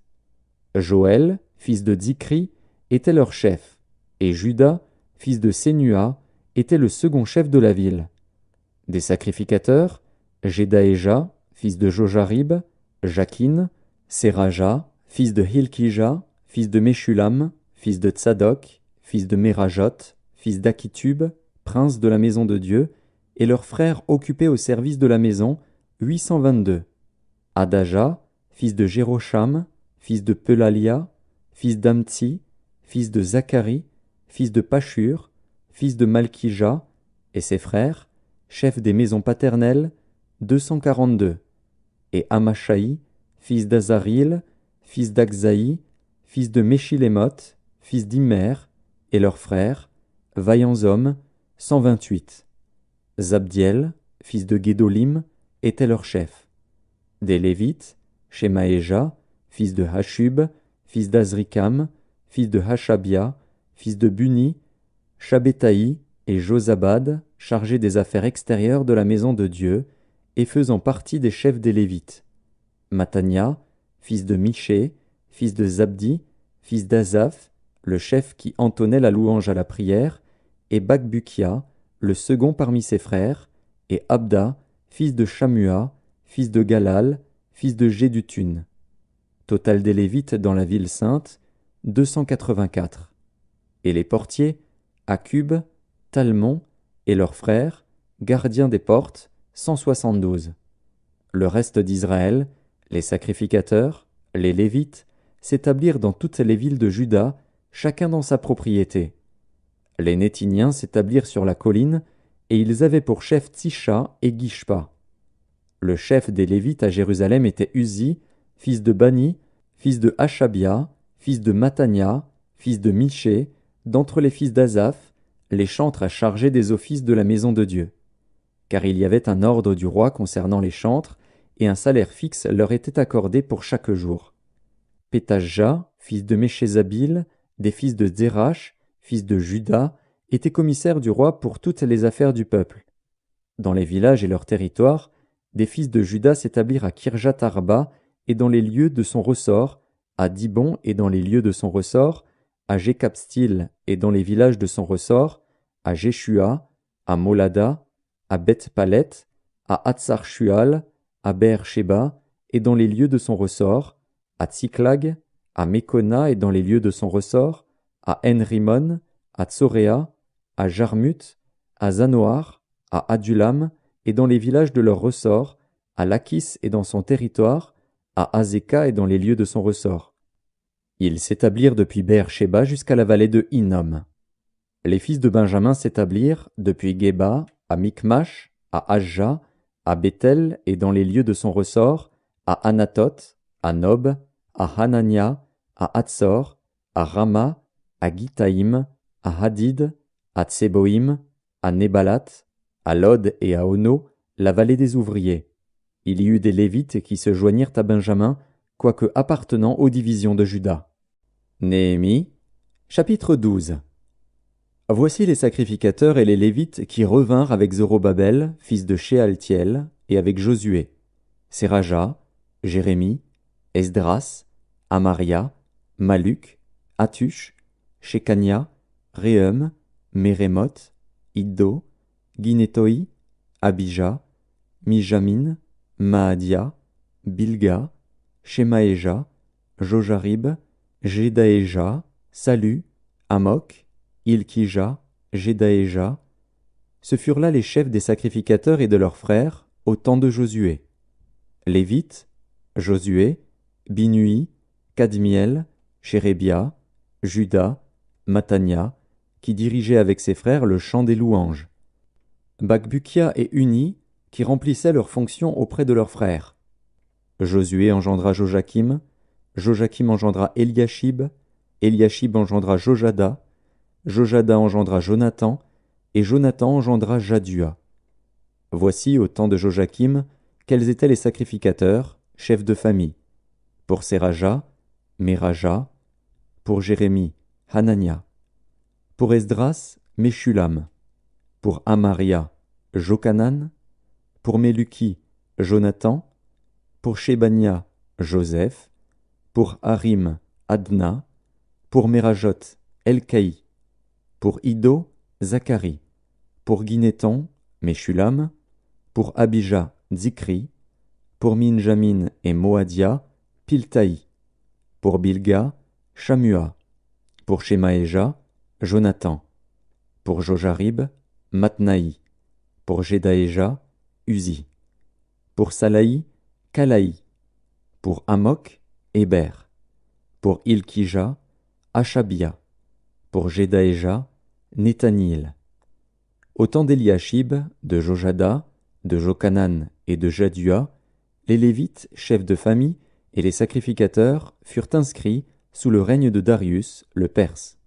A: Joël, fils de Zikri, était leur chef, et Juda, fils de Sénua, était le second chef de la ville. Des sacrificateurs, Jedaéja, fils de Jojarib, Jakin, Séraja, fils de Hilkija, fils de Meshulam, fils de Tsadok, fils de Mérajot, fils d'Akitub, prince de la maison de Dieu, et leurs frères occupés au service de la maison, 822. Adaja, fils de Jérocham, fils de Pelalia, fils d'Amtsi, fils de Zacharie, fils de Pashur, fils de Malkija, et ses frères, chefs des maisons paternelles, 242. Et Amashaï, fils d'Azaril, fils d'Akzaï, fils de Meshilémoth, fils d'Imer, et leurs frères, vaillants hommes, 128. Zabdiel, fils de Guédolim, était leur chef. Des Lévites, Shemaéja, fils de Hashub, fils d'Azrikam, fils de Hashabia, fils de Buni, Shabbétaï et Josabad, chargés des affaires extérieures de la maison de Dieu, et faisant partie des chefs des Lévites. Matania, fils de Miché, fils de Zabdi, fils d'Azaph, le chef qui entonnait la louange à la prière, et Bakbukia, le second parmi ses frères, et Abda, fils de Shamua, fils de Galal, fils de Jédutun. Total des Lévites dans la ville sainte, 284. Et les portiers, Akub, Talmon, et leurs frères, gardiens des portes, 172. Le reste d'Israël, les sacrificateurs, les Lévites, s'établirent dans toutes les villes de Juda, chacun dans sa propriété. Les Néthiniens s'établirent sur la colline, et ils avaient pour chef Tisha et Gishpa. Le chef des Lévites à Jérusalem était Uzi, fils de Bani, fils de Hashabia, fils de Matania, fils de Miché, d'entre les fils d'Azaph, les chantres à charger des offices de la maison de Dieu. Car il y avait un ordre du roi concernant les chantres, et un salaire fixe leur était accordé pour chaque jour. Pétajah, fils de Méchézabil, des fils de Zérach, fils de Juda, était commissaire du roi pour toutes les affaires du peuple. Dans les villages et leurs territoires, des fils de Juda s'établirent à Kirjat Arba et dans les lieux de son ressort, à Dibon et dans les lieux de son ressort, à Jékabstil et dans les villages de son ressort, à Jéshua, à Molada, à Beth-Palet, à Hatsar-Shual, à Beer-Sheba et dans les lieux de son ressort, à Tsiklag, à Mekona et dans les lieux de son ressort, à En-Rimon, à Tsoréa, à Jarmuth, à Zanoar, à Adulam, et dans les villages de leur ressort, à Lachis et dans son territoire, à Azéka et dans les lieux de son ressort. Ils s'établirent depuis Beer-Shéba jusqu'à la vallée de Hinnom. Les fils de Benjamin s'établirent depuis Géba, à Micmash, à Ajja, à Béthel et dans les lieux de son ressort, à Anathoth, à Nob, à Hanania, à Hatsor, à Rama, à Gitaïm, à Hadid, à Tseboïm, à Nébalat, à Lod et à Ono, la vallée des ouvriers. Il y eut des Lévites qui se joignirent à Benjamin, quoique appartenant aux divisions de Juda. Néhémie, chapitre 12. Voici les sacrificateurs et les Lévites qui revinrent avec Zorobabel, fils de Shealtiel, et avec Josué, Séraja, Jérémie, Esdras, Amaria, Maluc, Hatush, Shekania, Réhum, Mérémoth, Iddo, Guinétoi, Abija, Mijamin, Maadia, Bilga, Shemaéja, Jojarib, Jedaéja, Salu, Amok, Ilkija, Jedaéja. Ce furent là les chefs des sacrificateurs et de leurs frères au temps de Josué. Lévites, Josué, Binui, Kadmiel, Chérébia, Juda, Matania, qui dirigeaient avec ses frères le chant des louanges. Bakbukia et Uni, qui remplissaient leurs fonctions auprès de leurs frères. Josué engendra Joachim, Joachim engendra Eliashib, Eliashib engendra Jojada, Jojada engendra Jonathan, et Jonathan engendra Jadua. Voici, au temps de Joachim, quels étaient les sacrificateurs, chefs de famille. Pour Séraja, Méraja, pour Jérémie, Hanania, pour Esdras, Meshulam, pour Amaria, Jokanan, pour Méluki, Jonathan, pour Shébania, Joseph, pour Harim, Adna, pour Mérajot, Elkaï, pour Iddo, Zacharie, pour Guinéton, Meshulam, pour Abija, Zikri, pour Minjamin et Moadia, Piltaï, pour Bilga, Shamua, pour Shemaéja, Jonathan, pour Jojarib, Matnaï, pour Jedaéja, Uzi, pour Salaï, Kalaï, pour Amok, Héber, pour Ilkija, Achabia, pour Jedaéja, Nethanil. Au temps d'Eliashib, de Jojada, de Jokanan et de Jadua, les Lévites, chefs de famille, et les sacrificateurs furent inscrits sous le règne de Darius, le Perse.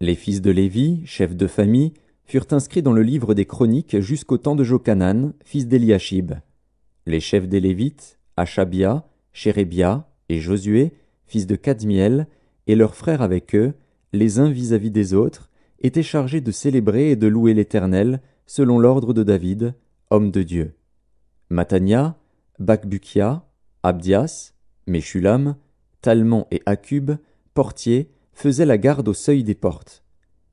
A: Les fils de Lévi, chefs de famille, furent inscrits dans le livre des chroniques jusqu'au temps de Jokanan, fils d'Eliashib. Les chefs des Lévites, Achabia, Chérébia et Josué, fils de Kadmiel, et leurs frères avec eux, les uns vis-à-vis des autres, étaient chargés de célébrer et de louer l'Éternel, selon l'ordre de David, homme de Dieu. Matania, Bakbukia, Abdias, Meshulam, Talmon et Akub, portiers, faisaient la garde au seuil des portes.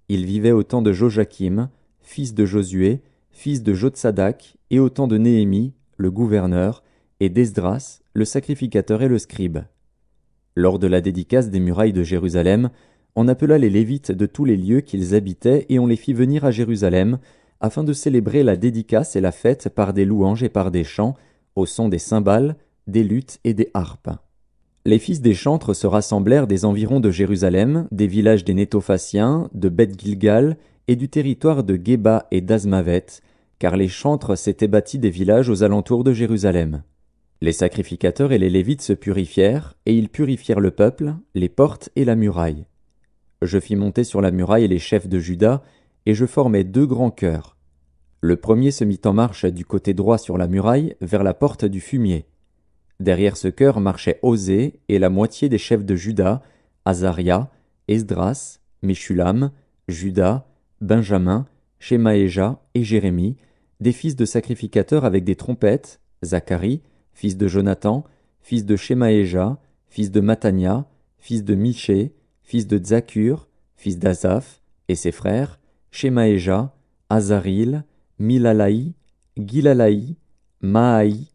A: Ils vivaient au temps de Joachim, fils de Josué, fils de Jotsadak, et au temps de Néhémie, le gouverneur, et d'Esdras, le sacrificateur et le scribe. Lors de la dédicace des murailles de Jérusalem, on appela les Lévites de tous les lieux qu'ils habitaient et on les fit venir à Jérusalem, afin de célébrer la dédicace et la fête par des louanges et par des chants, au son des cymbales, des luths et des harpes. Les fils des chantres se rassemblèrent des environs de Jérusalem, des villages des Nétophaciens, de Beth-Gilgal et du territoire de Géba et d'Azmavet, car les chantres s'étaient bâtis des villages aux alentours de Jérusalem. Les sacrificateurs et les Lévites se purifièrent, et ils purifièrent le peuple, les portes et la muraille. Je fis monter sur la muraille les chefs de Juda, et je formai 2 grands chœurs. Le premier se mit en marche du côté droit sur la muraille, vers la porte du fumier. Derrière ce chœur marchaient Osée et la moitié des chefs de Juda, Azaria, Esdras, Meshulam, Juda, Benjamin, Shemaéja et Jérémie, des fils de sacrificateurs avec des trompettes, Zacharie, fils de Jonathan, fils de Shemaéja, fils de Matania, fils de Miché, fils de Zakur, fils d'Azaph, et ses frères, Shemaéja, Azaril, Milalaï, Gilalaï, Maaï,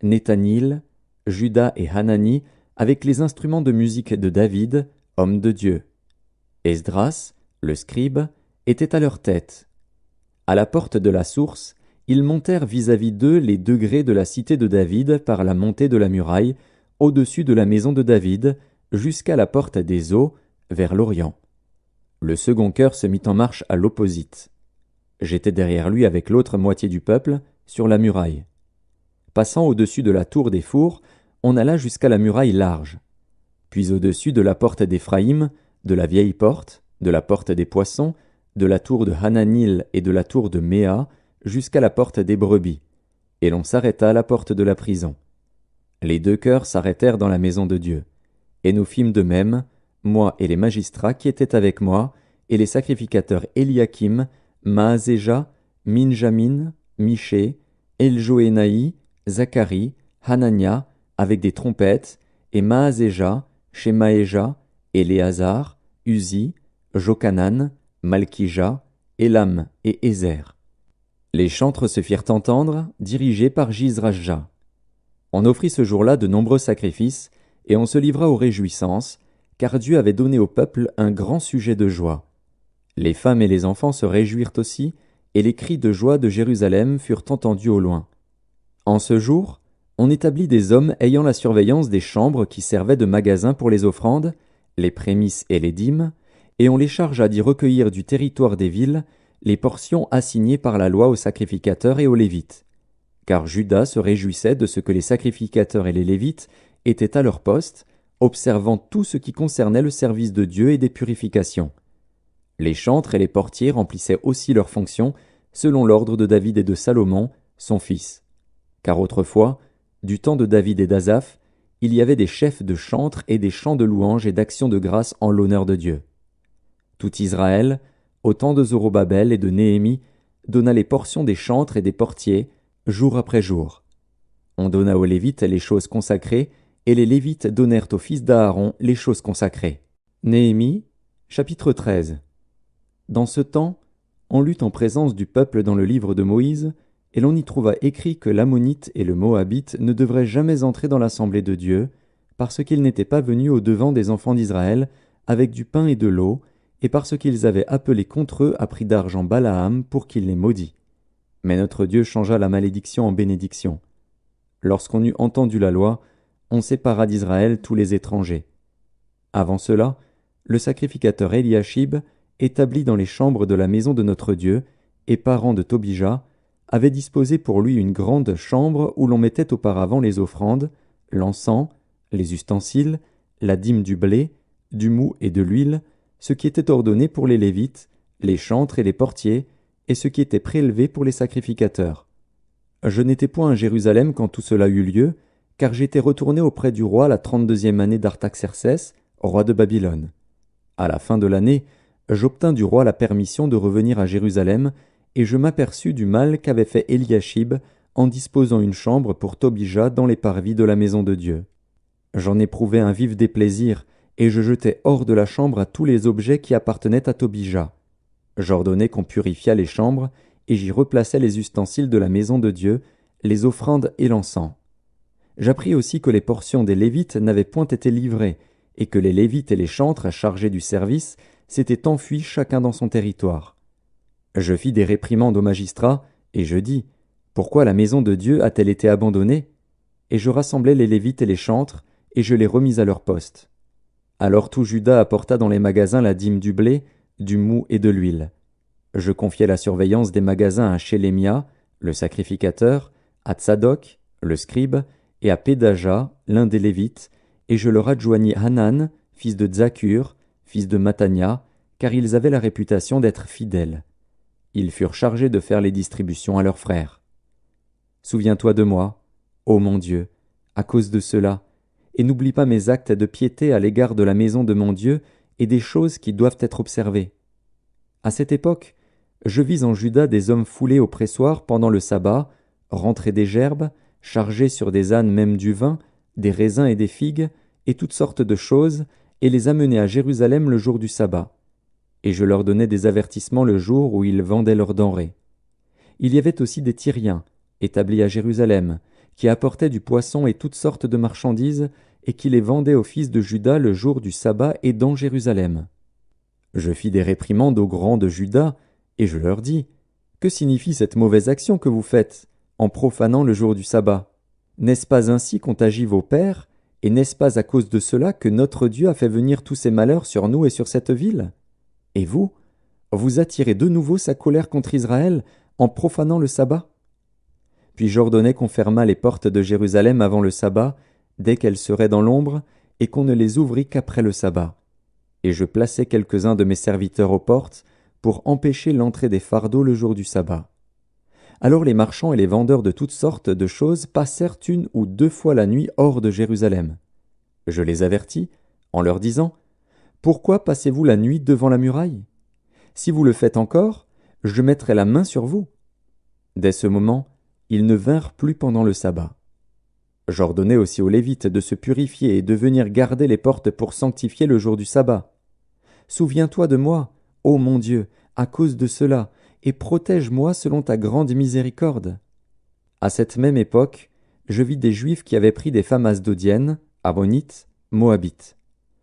A: Nethanil, Juda et Hanani, avec les instruments de musique de David, homme de Dieu. Esdras, le scribe, étaient à leur tête. À la porte de la source, ils montèrent vis-à-vis d'eux les degrés de la cité de David par la montée de la muraille, au-dessus de la maison de David, jusqu'à la porte des eaux, vers l'Orient. Le second chœur se mit en marche à l'opposite. J'étais derrière lui avec l'autre moitié du peuple, sur la muraille. Passant au-dessus de la tour des fours, on alla jusqu'à la muraille large. Puis au-dessus de la porte d'Éphraïm, de la vieille porte, de la porte des poissons, de la tour de Hananil et de la tour de Méa, jusqu'à la porte des brebis, et l'on s'arrêta à la porte de la prison. Les deux chœurs s'arrêtèrent dans la maison de Dieu, et nous fîmes de même, moi et les magistrats qui étaient avec moi, et les sacrificateurs Eliakim, Maazéja, Minjamin, Miché, Eljoénaï, Zacharie, Hanania, avec des trompettes, et Maazéja, Shemaéja, Éléazar, Uzi, Jokanan, Malkija, Élam et Ézer. Les chantres se firent entendre, dirigés par Jizrajja. On offrit ce jour-là de nombreux sacrifices, et on se livra aux réjouissances, car Dieu avait donné au peuple un grand sujet de joie. Les femmes et les enfants se réjouirent aussi, et les cris de joie de Jérusalem furent entendus au loin. En ce jour, on établit des hommes ayant la surveillance des chambres qui servaient de magasins pour les offrandes, les prémices et les dîmes, et on les chargea d'y recueillir du territoire des villes les portions assignées par la loi aux sacrificateurs et aux Lévites. Car Juda se réjouissait de ce que les sacrificateurs et les Lévites étaient à leur poste, observant tout ce qui concernait le service de Dieu et des purifications. Les chantres et les portiers remplissaient aussi leurs fonctions, selon l'ordre de David et de Salomon, son fils. Car autrefois, du temps de David et d'Azaph, il y avait des chefs de chantres et des chants de louanges et d'actions de grâce en l'honneur de Dieu. Tout Israël, au temps de Zorobabel et de Néhémie, donna les portions des chantres et des portiers, jour après jour. On donna aux Lévites les choses consacrées, et les Lévites donnèrent aux fils d'Aaron les choses consacrées. Néhémie, chapitre 13. Dans ce temps, on lut en présence du peuple dans le livre de Moïse, et l'on y trouva écrit que l'Ammonite et le Moabite ne devraient jamais entrer dans l'assemblée de Dieu, parce qu'ils n'étaient pas venus au devant des enfants d'Israël avec du pain et de l'eau, et parce qu'ils avaient appelé contre eux à prix d'argent Balaam pour qu'il les maudît. Mais notre Dieu changea la malédiction en bénédiction. Lorsqu'on eut entendu la loi, on sépara d'Israël tous les étrangers. Avant cela, le sacrificateur Eliashib, établi dans les chambres de la maison de notre Dieu, et parent de Tobija, avait disposé pour lui une grande chambre où l'on mettait auparavant les offrandes, l'encens, les ustensiles, la dîme du blé, du mou et de l'huile, ce qui était ordonné pour les Lévites, les chantres et les portiers, et ce qui était prélevé pour les sacrificateurs. Je n'étais point à Jérusalem quand tout cela eut lieu, car j'étais retourné auprès du roi la 32e année d'Artaxercès, roi de Babylone. À la fin de l'année, j'obtins du roi la permission de revenir à Jérusalem, et je m'aperçus du mal qu'avait fait Eliashib en disposant une chambre pour Tobija dans les parvis de la maison de Dieu. J'en éprouvai un vif déplaisir, et je jetai hors de la chambre à tous les objets qui appartenaient à Tobija. J'ordonnai qu'on purifiât les chambres, et j'y replaçai les ustensiles de la maison de Dieu, les offrandes et l'encens. J'appris aussi que les portions des Lévites n'avaient point été livrées, et que les Lévites et les chantres chargés du service s'étaient enfuis chacun dans son territoire. Je fis des réprimandes aux magistrats, et je dis, « Pourquoi la maison de Dieu a-t-elle été abandonnée ?» Et je rassemblai les Lévites et les chantres, et je les remis à leur poste. Alors tout Juda apporta dans les magasins la dîme du blé, du mou et de l'huile. Je confiai la surveillance des magasins à Shélémia, le sacrificateur, à Tsadok, le scribe, et à Pédaja, l'un des Lévites, et je leur adjoignis Hanan, fils de Zakur, fils de Matania, car ils avaient la réputation d'être fidèles. Ils furent chargés de faire les distributions à leurs frères. Souviens-toi de moi, ô mon Dieu, à cause de cela, et n'oublie pas mes actes de piété à l'égard de la maison de mon Dieu et des choses qui doivent être observées. À cette époque, je vis en Juda des hommes foulés au pressoir pendant le sabbat, rentrer des gerbes, charger sur des ânes même du vin, des raisins et des figues, et toutes sortes de choses, et les amener à Jérusalem le jour du sabbat. Et je leur donnais des avertissements le jour où ils vendaient leurs denrées. Il y avait aussi des Tyriens, établis à Jérusalem, qui apportaient du poisson et toutes sortes de marchandises, et qui les vendaient aux fils de Juda le jour du sabbat et dans Jérusalem. Je fis des réprimandes aux grands de Juda, et je leur dis, que signifie cette mauvaise action que vous faites, en profanant le jour du sabbat? N'est-ce pas ainsi qu'ont agi vos pères, et n'est-ce pas à cause de cela que notre Dieu a fait venir tous ces malheurs sur nous et sur cette ville? Et vous, vous attirez de nouveau sa colère contre Israël, en profanant le sabbat? Puis j'ordonnai qu'on fermât les portes de Jérusalem avant le sabbat, dès qu'elles seraient dans l'ombre, et qu'on ne les ouvrît qu'après le sabbat. Et je plaçai quelques-uns de mes serviteurs aux portes, pour empêcher l'entrée des fardeaux le jour du sabbat. Alors les marchands et les vendeurs de toutes sortes de choses passèrent une ou deux fois la nuit hors de Jérusalem. Je les avertis, en leur disant, « Pourquoi passez-vous la nuit devant la muraille? Si vous le faites encore, je mettrai la main sur vous. » Dès ce moment, ils ne vinrent plus pendant le sabbat. J'ordonnai aussi aux Lévites de se purifier et de venir garder les portes pour sanctifier le jour du sabbat. Souviens-toi de moi, ô mon Dieu, à cause de cela, et protège-moi selon ta grande miséricorde. À cette même époque, je vis des Juifs qui avaient pris des femmes asdodiennes, ammonites, moabites.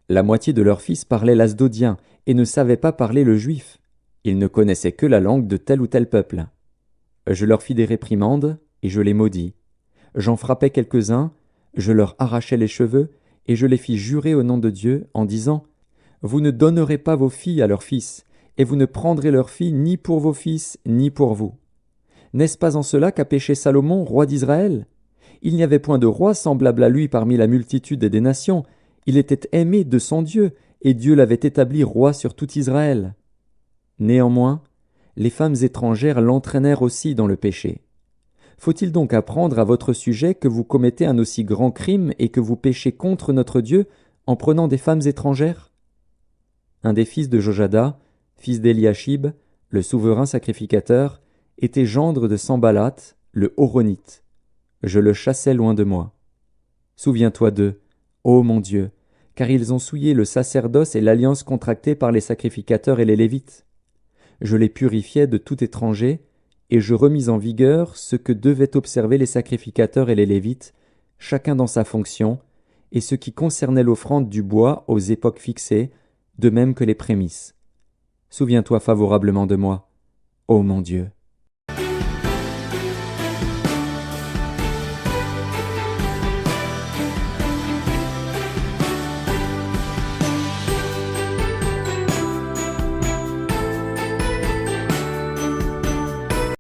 A: La moitié de leurs fils parlaient l'asdodien et ne savaient pas parler le juif. Ils ne connaissaient que la langue de tel ou tel peuple. Je leur fis des réprimandes, et je les maudis. J'en frappai quelques-uns, je leur arrachai les cheveux, et je les fis jurer au nom de Dieu, en disant, « Vous ne donnerez pas vos filles à leurs fils, et vous ne prendrez leurs filles ni pour vos fils, ni pour vous. N'est-ce pas en cela qu'a péché Salomon, roi d'Israël? Il n'y avait point de roi semblable à lui parmi la multitude des nations. Il était aimé de son Dieu, et Dieu l'avait établi roi sur tout Israël. Néanmoins, les femmes étrangères l'entraînèrent aussi dans le péché. Faut-il donc apprendre à votre sujet que vous commettez un aussi grand crime et que vous péchez contre notre Dieu en prenant des femmes étrangères? » Un des fils de Jojada, fils d'Eliashib, le souverain sacrificateur, était gendre de Sambalat, le Horonite. Je le chassai loin de moi. Souviens-toi d'eux, ô mon Dieu, car ils ont souillé le sacerdoce et l'alliance contractée par les sacrificateurs et les Lévites. Je les purifiai de tout étranger, et je remis en vigueur ce que devaient observer les sacrificateurs et les Lévites, chacun dans sa fonction, et ce qui concernait l'offrande du bois aux époques fixées, de même que les prémices. Souviens-toi favorablement de moi, ô mon Dieu.